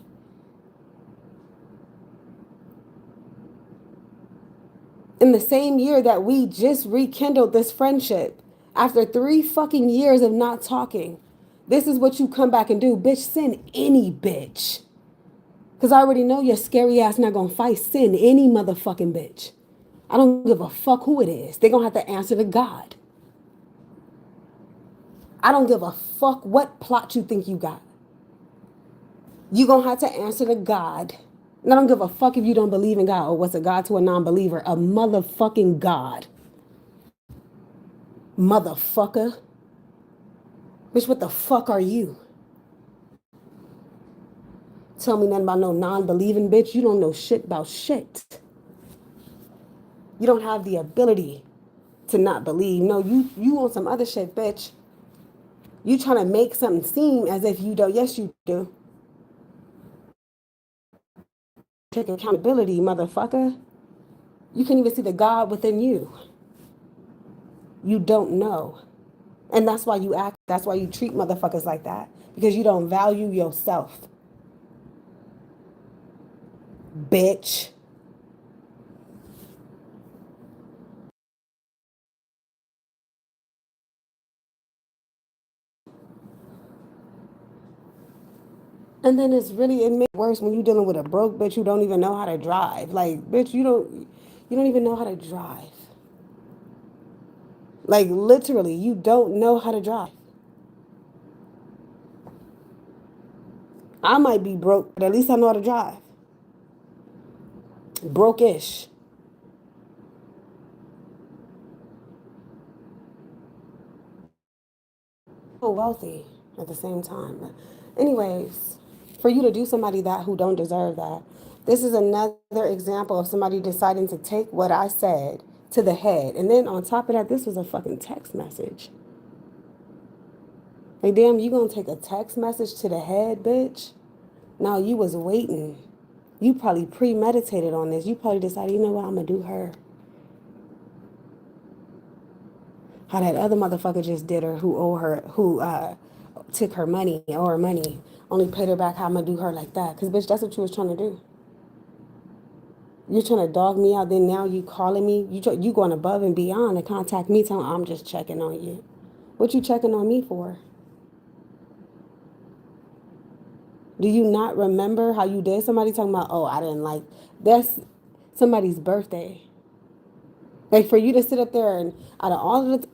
In the same year that we just rekindled this friendship, after 3 fucking years of not talking, this is what you come back and do. Bitch, send any bitch. Because I already know your scary ass not going to fight. Send any motherfucking bitch. I don't give a fuck who it is. They're going to have to answer to God. I don't give a fuck what plot you think you got. You're going to have to answer to God. And I don't give a fuck if you don't believe in God or what's a God to a non-believer. A motherfucking God. Motherfucker. Bitch, what the fuck are you? Tell me nothing about no non-believing bitch. You don't know shit about shit. You don't have the ability to not believe. No, you on some other shit, bitch. You trying to make something seem as if you don't. Yes, you do. Take accountability, motherfucker. You can't even see the God within you. You don't know. And that's why you act, that's why you treat motherfuckers like that. Because you don't value yourself. Bitch. And then it makes it worse when you're dealing with a broke bitch who don't even know how to drive. Like, bitch, you don't even know how to drive. Like, literally, you don't know how to drive. I might be broke, but at least I know how to drive. Broke-ish. So wealthy at the same time. But anyways, for you to do somebody that who don't deserve that, this is another example of somebody deciding to take what I said to the head. And then on top of that, this was a fucking text message. Like, damn, you gonna take a text message to the head, bitch? No, you was waiting. You probably premeditated on this. You probably decided, you know what, I'm gonna do her. How that other motherfucker just did her, who took her money, or her money, only paid her back. How I'm gonna do her like that? Because bitch, that's what you was trying to do. You're trying to dog me out. Then now you calling me. You going above and beyond to contact me, telling I'm just checking on you. What you checking on me for? Do you not remember how you did somebody talking about, oh, I didn't like, that's somebody's birthday. Like for you to sit up there and out of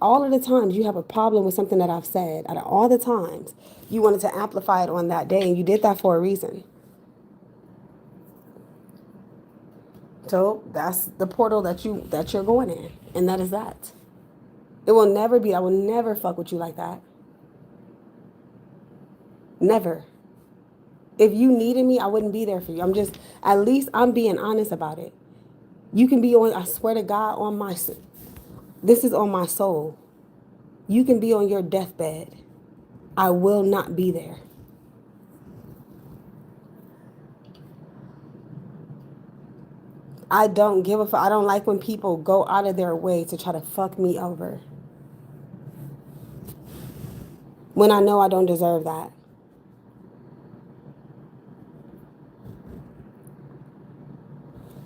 all of the times you have a problem with something that I've said, out of all the times you wanted to amplify it on that day, and you did that for a reason. So that's the portal that you're going in, and that is that. It will never be. I will never fuck with you like that. Never. If you needed me, I wouldn't be there for you. I'm just, at least I'm being honest about it. You can be on, I swear to God, on my, this is on my soul. You can be on your deathbed. I will not be there. I don't give a fuck. I don't like when people go out of their way to try to fuck me over when I know I don't deserve that.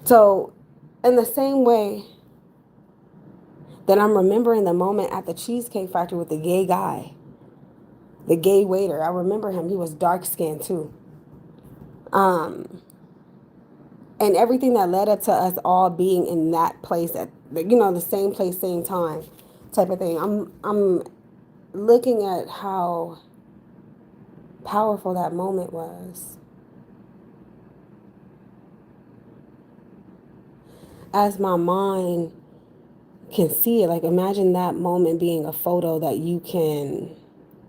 So, in the same way that I'm remembering the moment at the Cheesecake Factory with the gay guy, the gay waiter, I remember him. He was dark skinned too. Um, and everything that led up to us all being in that place at the same place, same time, type of thing. I'm looking at how powerful that moment was. As my mind can see it, like imagine that moment being a photo that you can,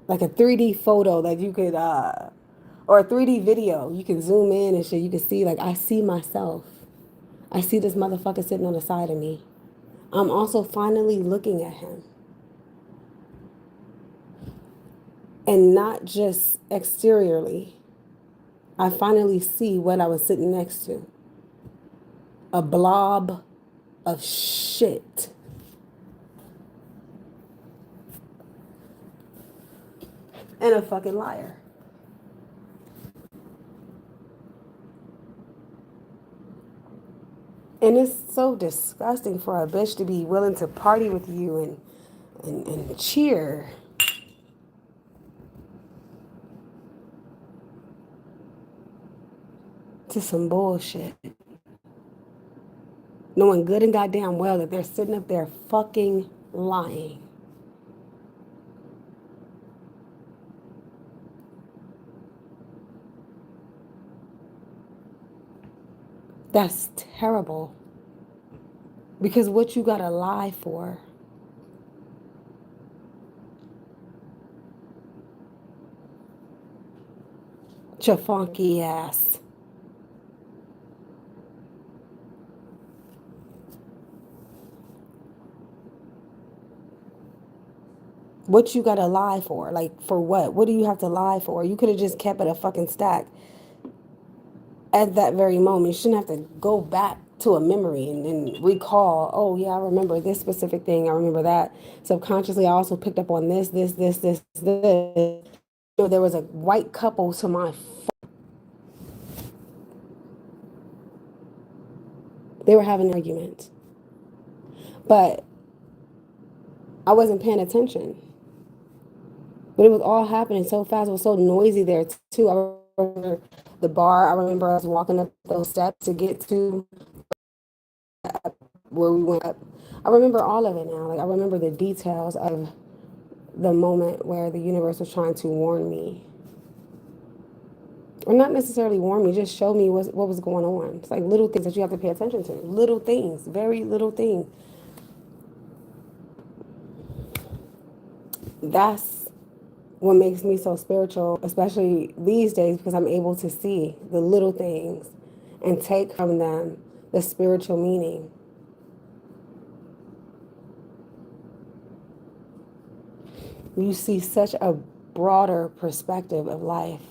like a 3D photo that you could, or a 3D video, you can zoom in and shit. You can see, like, I see myself. I see this motherfucker sitting on the side of me. I'm also finally looking at him. And not just exteriorly. I finally see what I was sitting next to. A blob of shit. And a fucking liar. And it's so disgusting for a bitch to be willing to party with you and cheer. To some bullshit. Knowing good and goddamn well that they're sitting up there fucking lying. That's terrible. Because what you gotta lie for? Your funky ass. What you gotta lie for? Like, for what? What do you have to lie for? You could have just kept it a fucking stack at that very moment. You shouldn't have to go back to a memory and recall, oh, yeah, I remember this specific thing. I remember that. Subconsciously, I also picked up on this. There was a white couple to my, they were having an argument. But I wasn't paying attention. But it was all happening so fast. It was so noisy there too. I remember the bar. I remember us walking up those steps to get to where we went up. I remember all of it now. Like I remember the details of the moment where the universe was trying to warn me. Or not necessarily warn me, just show me what was going on. It's like little things that you have to pay attention to. Little things, very little things. That's what makes me so spiritual, especially these days, because I'm able to see the little things and take from them the spiritual meaning. You see such a broader perspective of life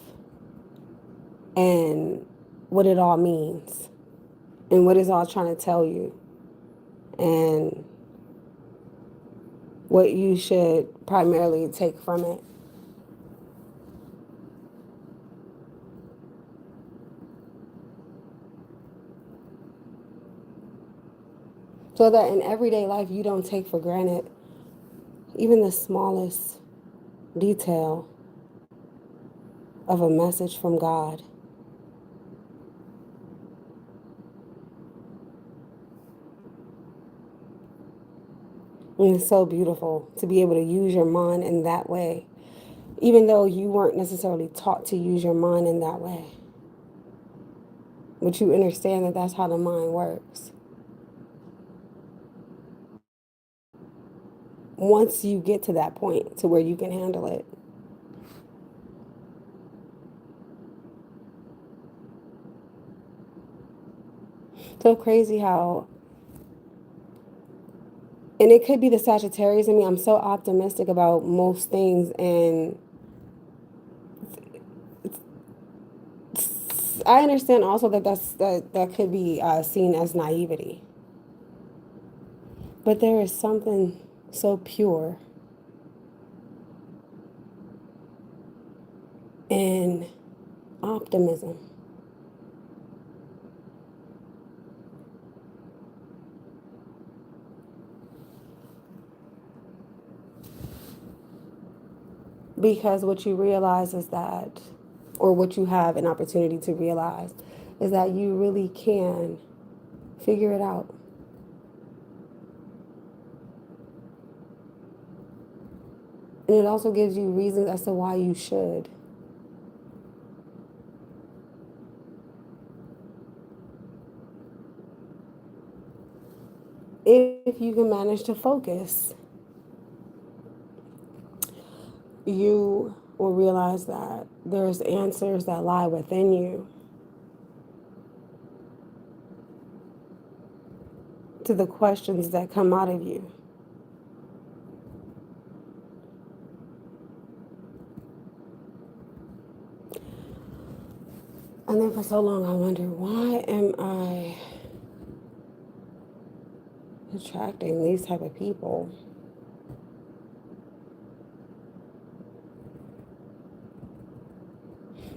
and what it all means and what it's all trying to tell you and what you should primarily take from it. So that in everyday life, you don't take for granted even the smallest detail. of a message from God. And it's so beautiful to be able to use your mind in that way, even though you weren't necessarily taught to use your mind in that way. But you understand that that's how the mind works. Once you get to that point to where you can handle it. So crazy how, and it could be the Sagittarius in me. I'm so optimistic about most things, and I understand also that that could be seen as naivety. But there is something so pure in optimism. Because what you realize is that, or what you have an opportunity to realize, is that you really can figure it out. And it also gives you reasons as to why you should. If you can manage to focus, you will realize that there's answers that lie within you to the questions that come out of you. And then for so long I wondered, why am I attracting these type of people?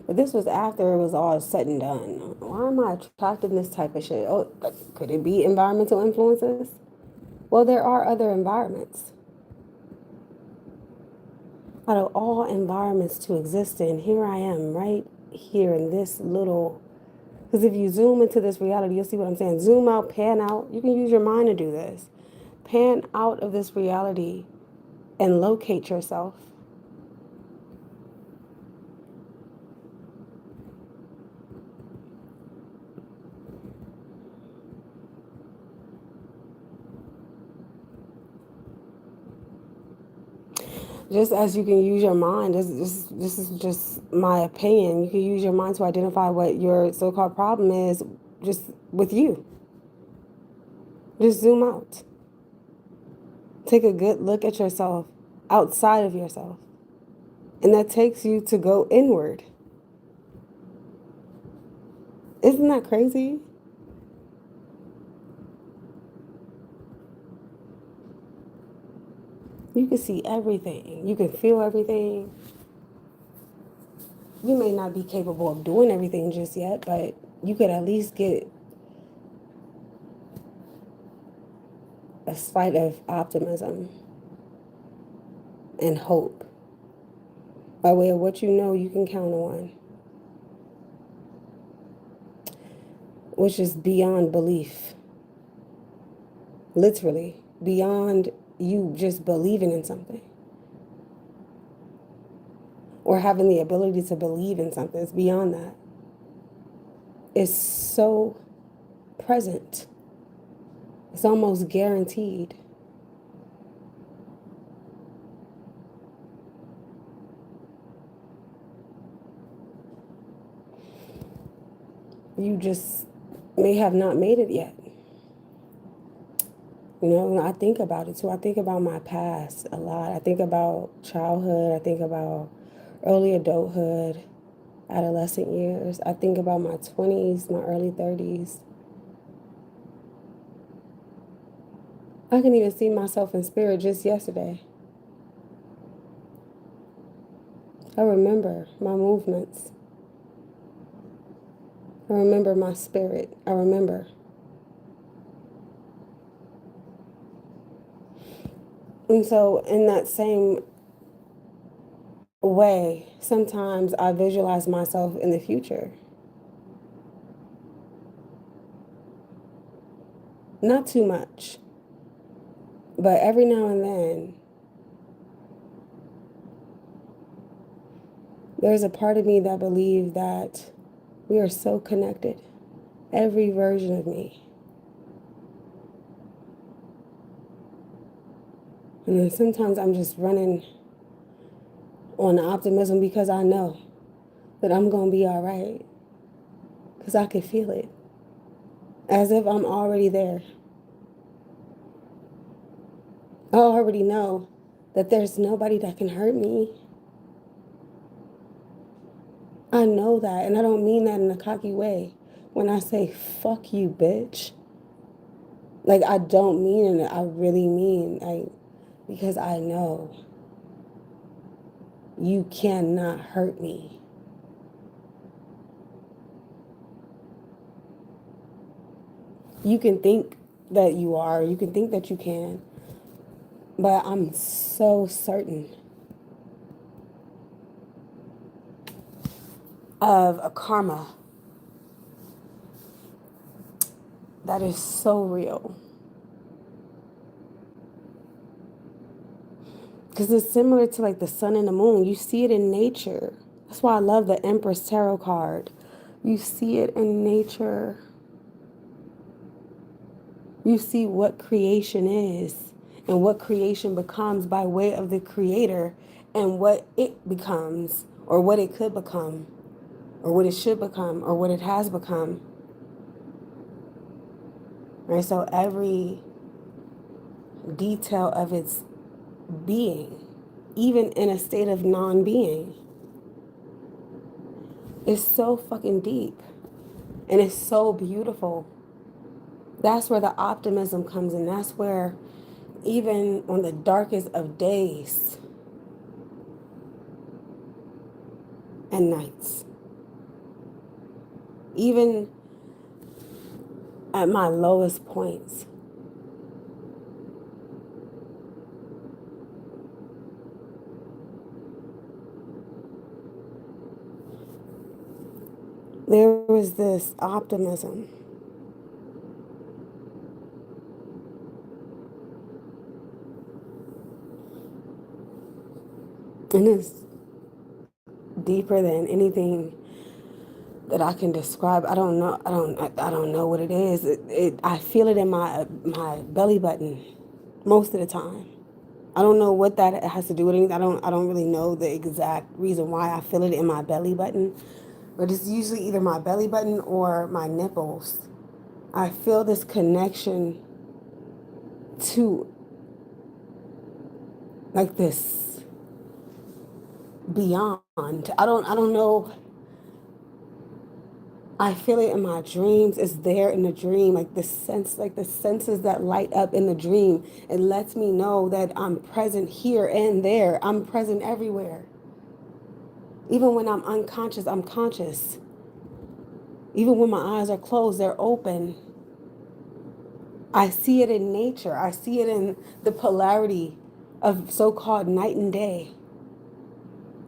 But this was after it was all said and done. Why am I attracting this type of shit? Oh, could it be environmental influences? Well, there are other environments. Out of all environments to exist in, here I am right here in this little. Because if you zoom into this reality, you'll see what I'm saying. Zoom out, pan out. You can use your mind to do this. Pan out of this reality and locate yourself. Just as you can use your mind, this is just my opinion. You can use your mind to identify what your so-called problem is just with you. Just zoom out. Take a good look at yourself outside of yourself. And that takes you to go inward. Isn't that crazy? You can see everything. You can feel everything. You may not be capable of doing everything just yet, but you could at least get a slight of optimism and hope by way of what you know you can count on, which is beyond belief. Literally, beyond you just believing in something or having the ability to believe in something. It's beyond that. It's so present. It's almost guaranteed. You just may have not made it yet. You know, and I think about it too. I think about my past a lot. I think about childhood. I think about early adulthood, adolescent years. I think about my 20s, my early 30s. I can even see myself in spirit just yesterday. I remember my movements. I remember my spirit. I remember. And so, in that same way, sometimes I visualize myself in the future. Not too much, but every now and then, there's a part of me that believes that we are so connected. Every version of me. And then sometimes I'm just running on optimism because I know that I'm going to be all right. Because I can feel it. As if I'm already there. I already know that there's nobody that can hurt me. I know that, and I don't mean that in a cocky way. When I say, fuck you, bitch. Like, I don't mean it. I really mean, like, because I know you cannot hurt me. You can think that you are, you can think that you can, but I'm so certain of a karma that is so real. Because it's similar to like the sun and the moon. You see it in nature. That's why I love the Empress Tarot card. You see it in nature. You see what creation is and what creation becomes by way of the creator and what it becomes or what it could become or what it should become or what it has become. Right? So every detail of its being, even in a state of non-being, is so fucking deep and it's so beautiful. That's where the optimism comes in. That's where even on the darkest of days and nights, even at my lowest points, there was this optimism. And it's deeper than anything that I can describe. I don't know. I don't know what it is. I feel it in my belly button most of the time. I don't know what that has to do with anything. I don't really know the exact reason why I feel it in my belly button, but it's usually either my belly button or my nipples. I feel this connection to like this beyond. I don't know. I feel it in my dreams. It's there in the dream, like the sense, like the senses that light up in the dream. It lets me know that I'm present here and there. I'm present everywhere. Even when I'm unconscious, I'm conscious. Even when my eyes are closed, they're open. I see it in nature. I see it in the polarity of so-called night and day,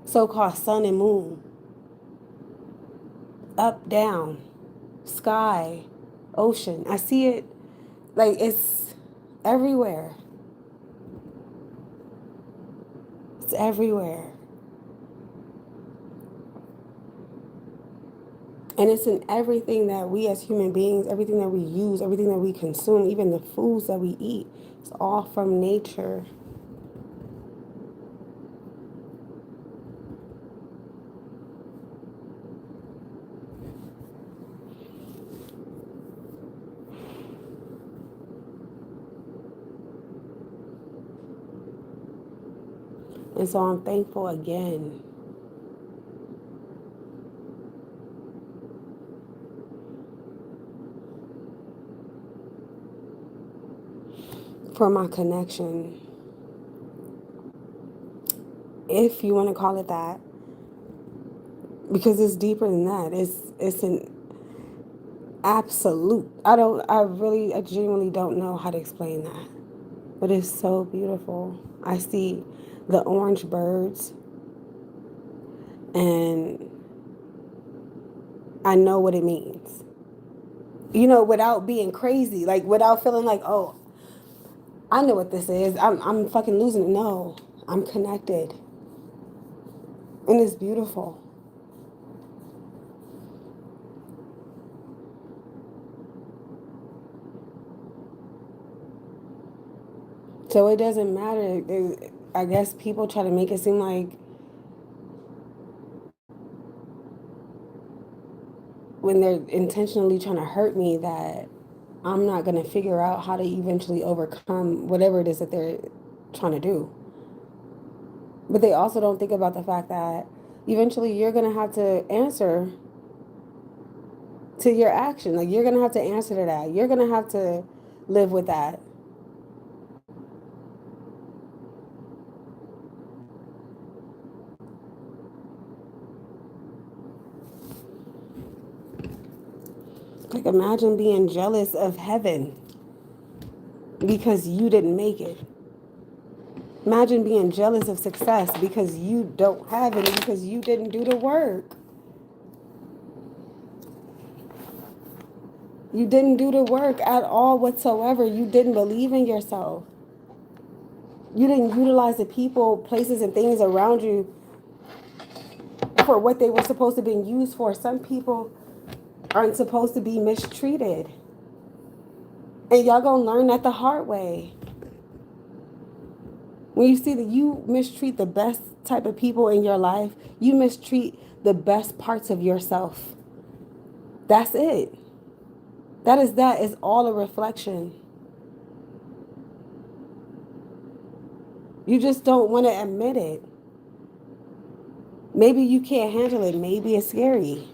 so-called sun and moon, up, down, sky, ocean. I see it like it's everywhere. It's everywhere. And it's in everything that we as human beings, everything that we use, everything that we consume, even the foods that we eat. It's all from nature. And so I'm thankful again for my connection, if you want to call it that, because it's deeper than that. It's an absolute. I genuinely don't know how to explain that, but it's so beautiful. I see the orange birds And I know what it means. You know, without being crazy, like without feeling like, oh, I know what this is. I'm fucking losing it. No, I'm connected. And it's beautiful. So it doesn't matter. I guess people try to make it seem like when they're intentionally trying to hurt me that I'm not going to figure out how to eventually overcome whatever it is that they're trying to do. But they also don't think about the fact that eventually you're going to have to answer to your action. Like you're going to have to answer to that. You're going to have to live with that. Like imagine being jealous of heaven because you didn't make it. Imagine being jealous of success because you don't have it, because you didn't do the work. You didn't do the work at all whatsoever. You didn't believe in yourself. You didn't utilize the people, places, and things around you for what they were supposed to be used for. Some people aren't supposed to be mistreated. And y'all gonna learn that the hard way. When you see that you mistreat the best type of people in your life, you mistreat the best parts of yourself. That's it. That is all a reflection. You just don't want to admit it. Maybe you can't handle it. Maybe it's scary.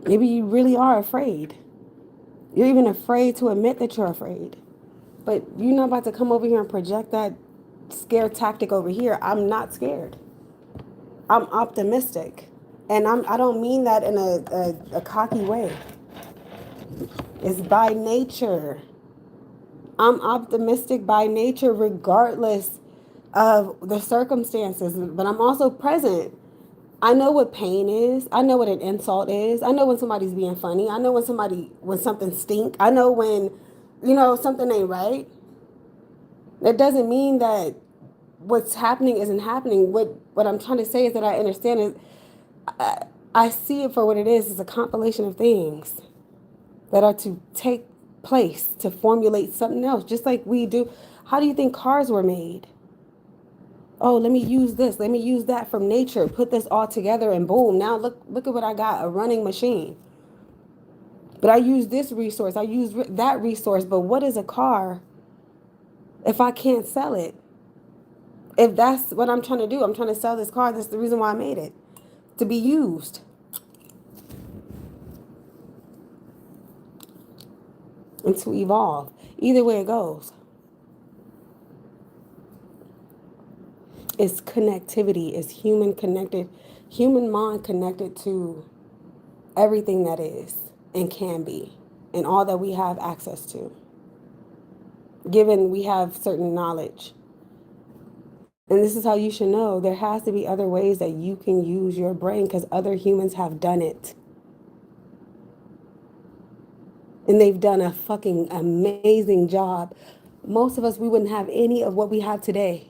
Maybe you really are afraid. You're even afraid to admit that you're afraid. But you're not about to come over here and project that scare tactic over here. I'm not scared. I'm optimistic. And I don't mean that in a cocky way. It's by nature. I'm optimistic by nature, regardless of the circumstances, but I'm also present. I know what pain is. I know what an insult is. I know when somebody's being funny. I know when something stink. I know when, something ain't right. That doesn't mean that what's happening isn't happening. What I'm trying to say is that I understand it. I see it for what it is. It's a compilation of things that are to take place to formulate something else, just like we do. How do you think cars were made? Oh, let me use this, let me use that from nature, put this all together, and boom, now look at what I got, a running machine. But I use this resource, I use that resource, but what is a car if I can't sell it? If that's what I'm trying to do, I'm trying to sell this car, that's the reason why I made it, to be used and to evolve. Either way it goes. It's connectivity, it's human mind connected to everything that is and can be, and all that we have access to, given we have certain knowledge. And this is how you should know there has to be other ways that you can use your brain because other humans have done it. And they've done a fucking amazing job. Most of us, we wouldn't have any of what we have today.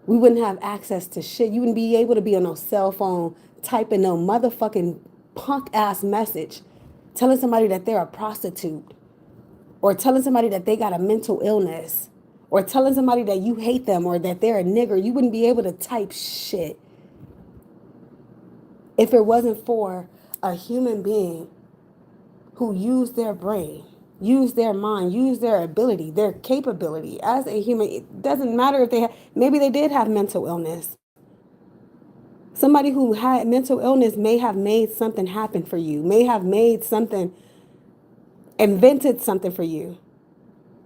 We wouldn't have access to shit. You wouldn't be able to be on no cell phone typing no motherfucking punk ass message telling somebody that they're a prostitute or telling somebody that they got a mental illness or telling somebody that you hate them or that they're a nigger. You wouldn't be able to type shit if it wasn't for a human being who used their brain, used their mind, used their ability, their capability as a human. It doesn't matter if maybe they did have mental illness. Somebody who had mental illness may have made something happen for you, may have made something, invented something for you.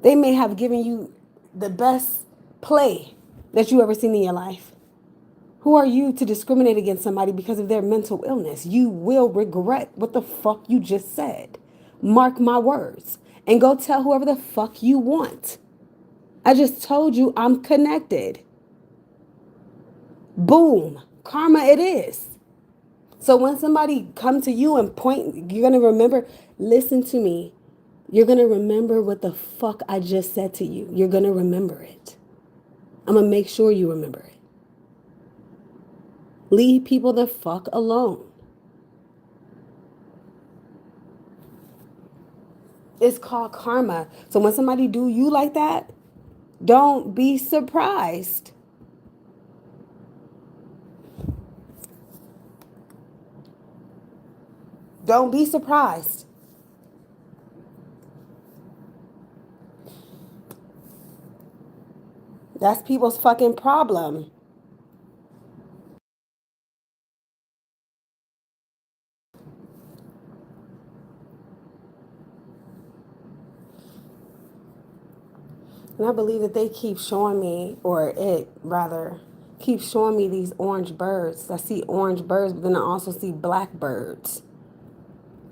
They may have given you the best play that you ever seen in your life. Who are you to discriminate against somebody because of their mental illness? You will regret what the fuck you just said. Mark my words. And go tell whoever the fuck you want. I just told you I'm connected. Boom. Karma it is. So when somebody come to you and point, you're going to remember, listen to me. You're going to remember what the fuck I just said to you. You're going to remember it. I'm going to make sure you remember it. Leave people the fuck alone. It's called karma. So when somebody do you like that, don't be surprised. Don't be surprised. That's people's fucking problem. And I believe that they keep showing me, or it rather, keeps showing me these orange birds. I see orange birds, but then I also see black birds.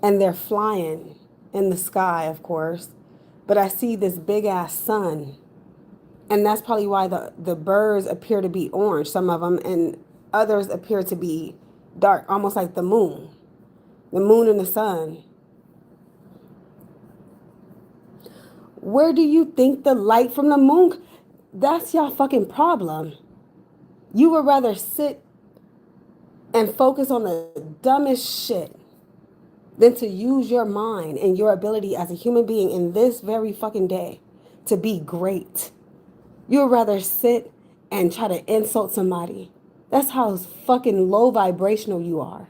And they're flying in the sky, of course. But I see this big ass sun. And that's probably why the birds appear to be orange, some of them, and others appear to be dark, almost like the moon. The moon and the sun. Where do you think the light from the moon? That's y'all fucking problem. You would rather sit and focus on the dumbest shit than to use your mind and your ability as a human being in this very fucking day to be great. You would rather sit and try to insult somebody. That's how fucking low vibrational you are.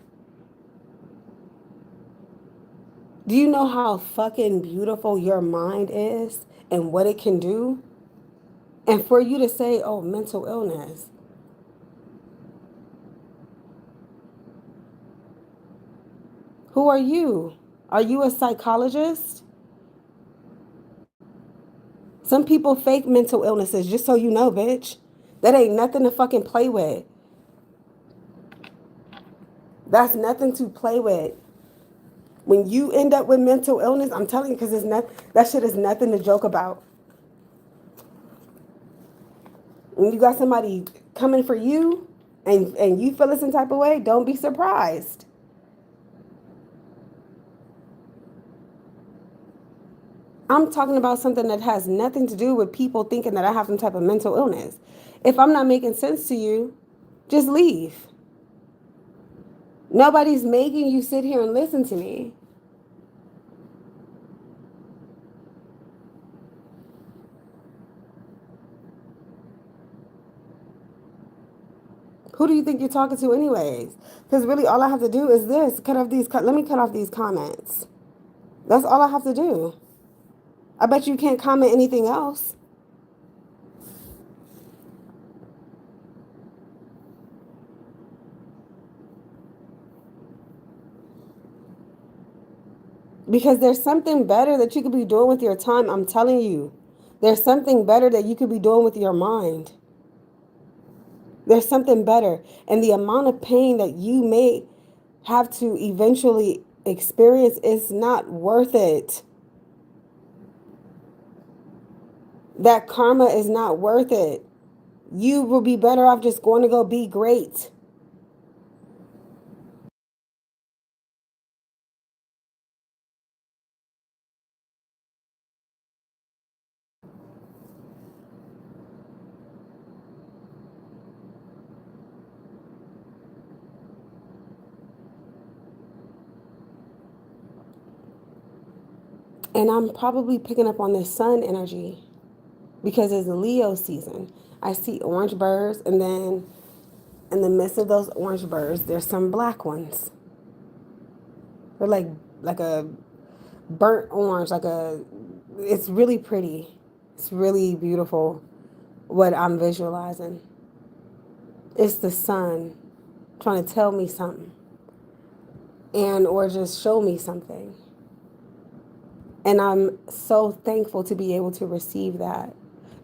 Do you know how fucking beautiful your mind is and what it can do? And for you to say, oh, mental illness. Who are you? Are you a psychologist? Some people fake mental illnesses, just so you know, bitch. That ain't nothing to fucking play with. That's nothing to play with. When you end up with mental illness, I'm telling you, because it's not, that shit is nothing to joke about. When you got somebody coming for you and you feel some type of way, don't be surprised. I'm talking about something that has nothing to do with people thinking that I have some type of mental illness. If I'm not making sense to you, just leave. Nobody's making you sit here and listen to me. Who do you think you're talking to anyways? Because really all I have to do is this. Let me cut off these comments. That's all I have to do. I bet you can't comment anything else. Because there's something better that you could be doing with your time. I'm telling you. There's something better that you could be doing with your mind. There's something better. And the amount of pain that you may have to eventually experience is not worth it. That karma is not worth it. You will be better off just going to go be great. And I'm probably picking up on this sun energy because it's Leo season. I see orange birds, and then in the midst of those orange birds, there's some black ones. They're like a burnt orange, it's really pretty. It's really beautiful what I'm visualizing. It's the sun trying to tell me something and or just show me something. And I'm so thankful to be able to receive that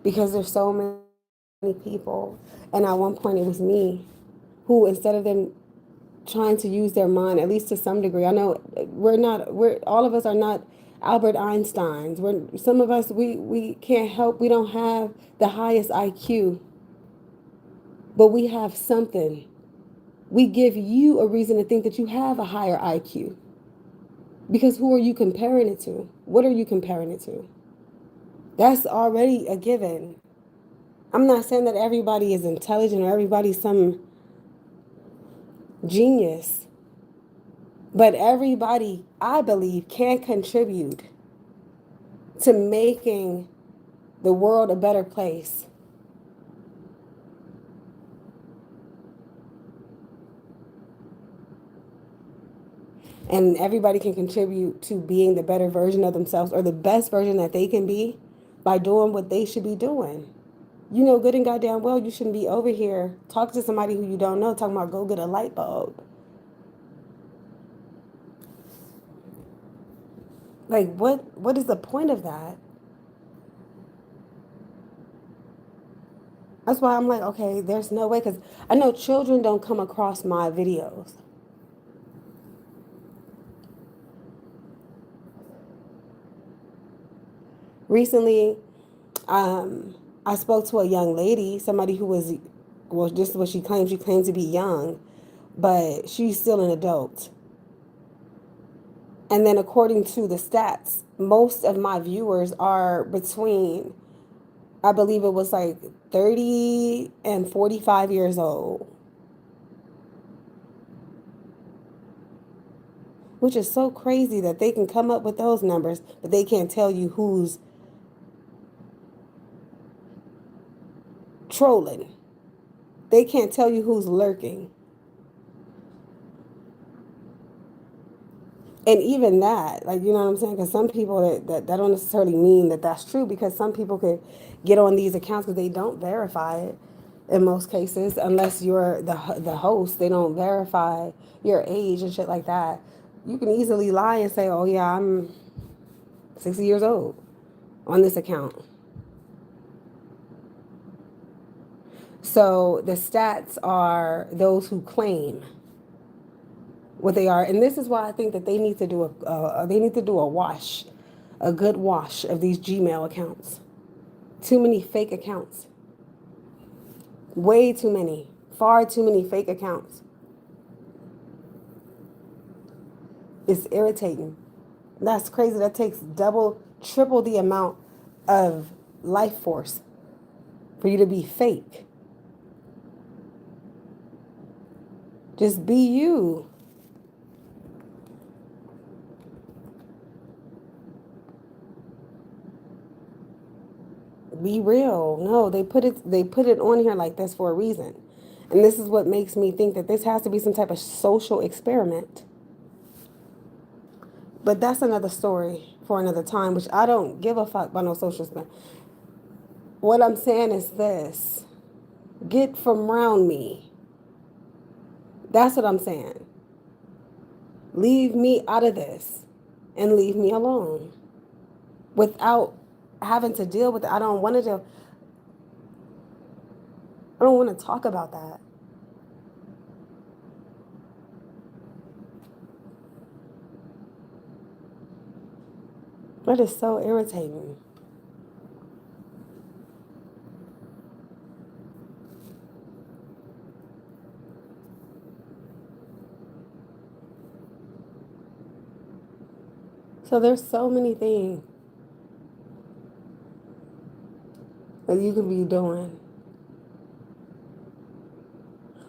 because there's so many people. And at one point it was me who, instead of them trying to use their mind, at least to some degree, I know we're all of us are not Albert Einsteins. Some of us, we can't help, we don't have the highest IQ, but we have something. We give you a reason to think that you have a higher IQ. Because who are you comparing it to? What are you comparing it to? That's already a given. I'm not saying that everybody is intelligent or everybody's some genius, but everybody, I believe, can contribute to making the world a better place. And everybody can contribute to being the better version of themselves or the best version that they can be by doing what they should be doing. You know good and goddamn well you shouldn't be over here talking to somebody who you don't know, talking about go get a light bulb. Like, what is the point of that? That's why I'm like, okay, there's no way, because I know children don't come across my videos. Recently, I spoke to a young lady, somebody who was, well, this is what she claims. She claims to be young, but she's still an adult. And then according to the stats, most of my viewers are between, I believe it was like 30 and 45 years old. Which is so crazy that they can come up with those numbers, but they can't tell you who's trolling. They can't tell you who's lurking. And even that, like, you know what I'm saying? Because some people, that don't necessarily mean that that's true, because some people could get on these accounts because they don't verify it in most cases, unless you're the host. They don't verify your age and shit like that. You can easily lie and say, oh, yeah, I'm 60 years old on this account. So the stats are those who claim what they are, and this is why I think that they need to do a wash, a good wash of these Gmail accounts. Too many fake accounts. Way too many. Far too many fake accounts. It's irritating. That's crazy. That takes double, triple the amount of life force for you to be fake. Just be you. Be real. No, they put it on here like this for a reason. And this is what makes me think that this has to be some type of social experiment. But that's another story for another time, which I don't give a fuck about no social experiment. What I'm saying is this. Get from around me. That's what I'm saying. Leave me out of this and leave me alone without having to deal with it. I don't want to do. I don't want to talk about that. That is so irritating. So there's so many things that you could be doing.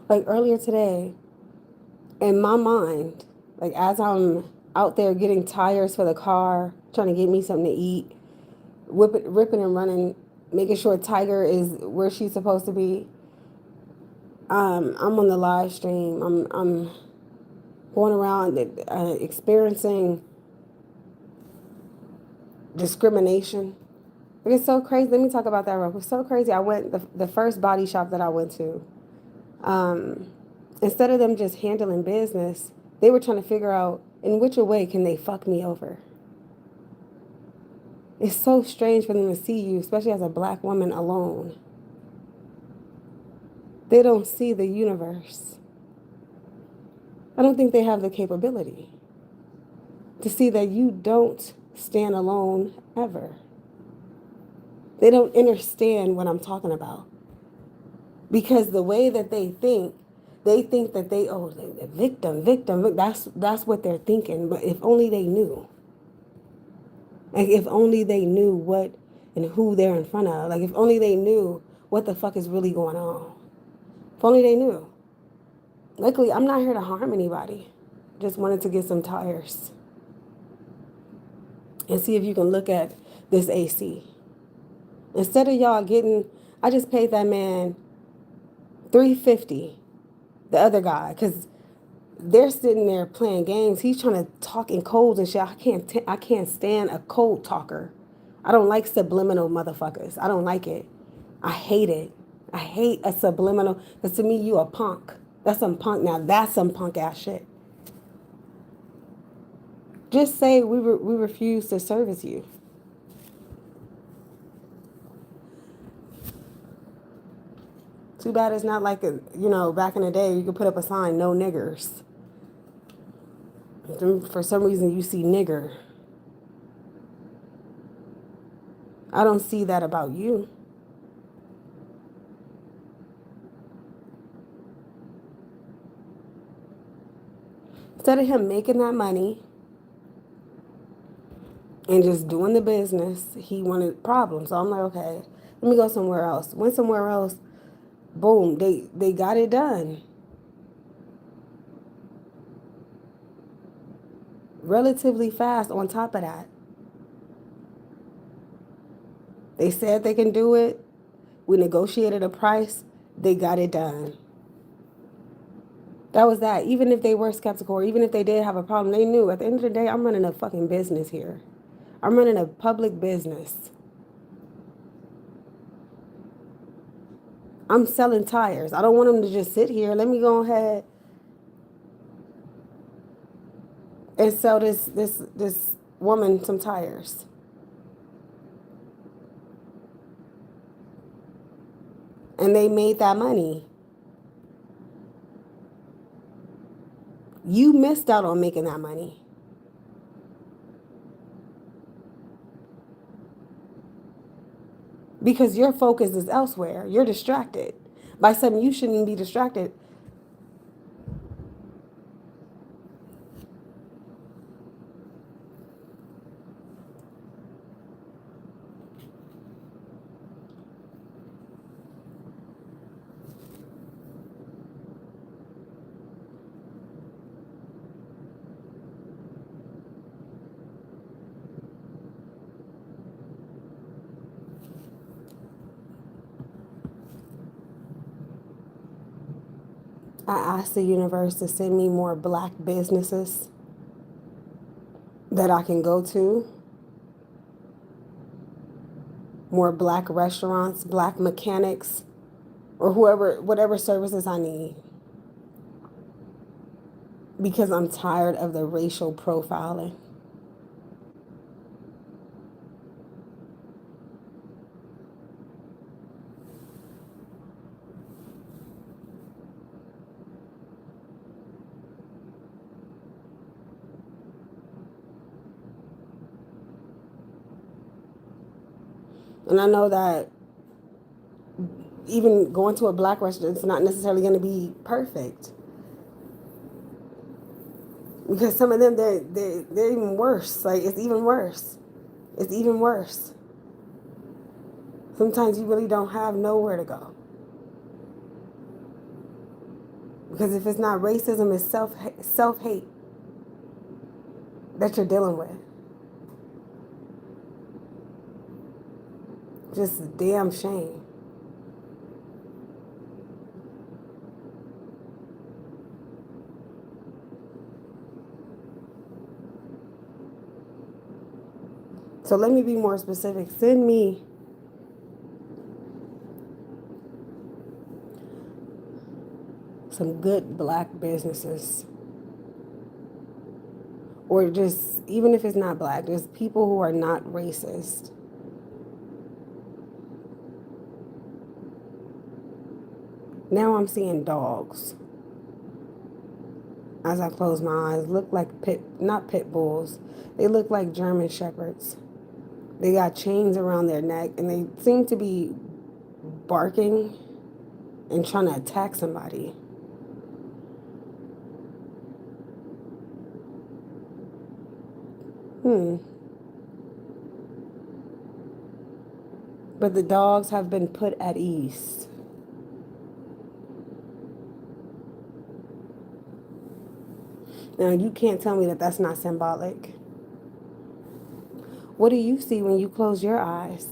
Like earlier today, in my mind, like as I'm out there getting tires for the car, trying to get me something to eat, ripping and running, making sure Tiger is where she's supposed to be. I'm on the live stream. I'm going around experiencing discrimination. It's so crazy. Let me talk about that real quick. It's so crazy. I went the first body shop that I went to. Instead of them just handling business, they were trying to figure out in which way can they fuck me over. It's so strange for them to see you, especially as a black woman, alone. They don't see the universe. I don't think they have the capability to see that you don't stand alone ever. They don't understand what I'm talking about. Because the way that they think that the victim. That's what they're thinking. But if only they knew. Like if only they knew what and who they're in front of. Like if only they knew what the fuck is really going on. If only they knew. Luckily, I'm not here to harm anybody. Just wanted to get some tires. And see if you can look at this AC. Instead of y'all getting, I just paid that man $350, the other guy, because they're sitting there playing games. He's trying to talk in codes and shit. I can't stand a code talker. I don't like subliminal motherfuckers. I don't like it. I hate it. I hate a subliminal. Because to me, you a punk. That's some punk. Now that's some punk ass shit. Just say we refuse to service you. Too bad it's not like back in the day you could put up a sign, no niggers. For some reason you see nigger. I don't see that about you. Instead of him making that money and just doing the business, he wanted problems. So I'm like, okay, let me go somewhere else. Went somewhere else. Boom, they got it done. Relatively fast on top of that. They said they can do it. We negotiated a price. They got it done. That was that. Even if they were skeptical or even if they did have a problem, they knew at the end of the day, I'm running a fucking business here. I'm running a public business. I'm selling tires. I don't want them to just sit here. Let me go ahead and sell this woman some tires. And they made that money. You missed out on making that money. Because your focus is elsewhere. You're distracted by something you shouldn't be distracted. I asked the universe to send me more black businesses that I can go to, more black restaurants, black mechanics, or whatever services I need. Because I'm tired of the racial profiling. And I know that even going to a black restaurant, it's not necessarily going to be perfect. Because some of them, they're even worse. Like, it's even worse. It's even worse. Sometimes you really don't have nowhere to go. Because if it's not racism, it's self-hate that you're dealing with. Just a damn shame. So let me be more specific. Send me some good black businesses. Or just, even if it's not black, just people who are not racist. Now I'm seeing dogs. as I close my eyes, look like not pit bulls. They look like German shepherds. They got chains around their neck and they seem to be barking and trying to attack somebody. But the dogs have been put at ease. Now, you can't tell me that that's not symbolic. What do you see when you close your eyes?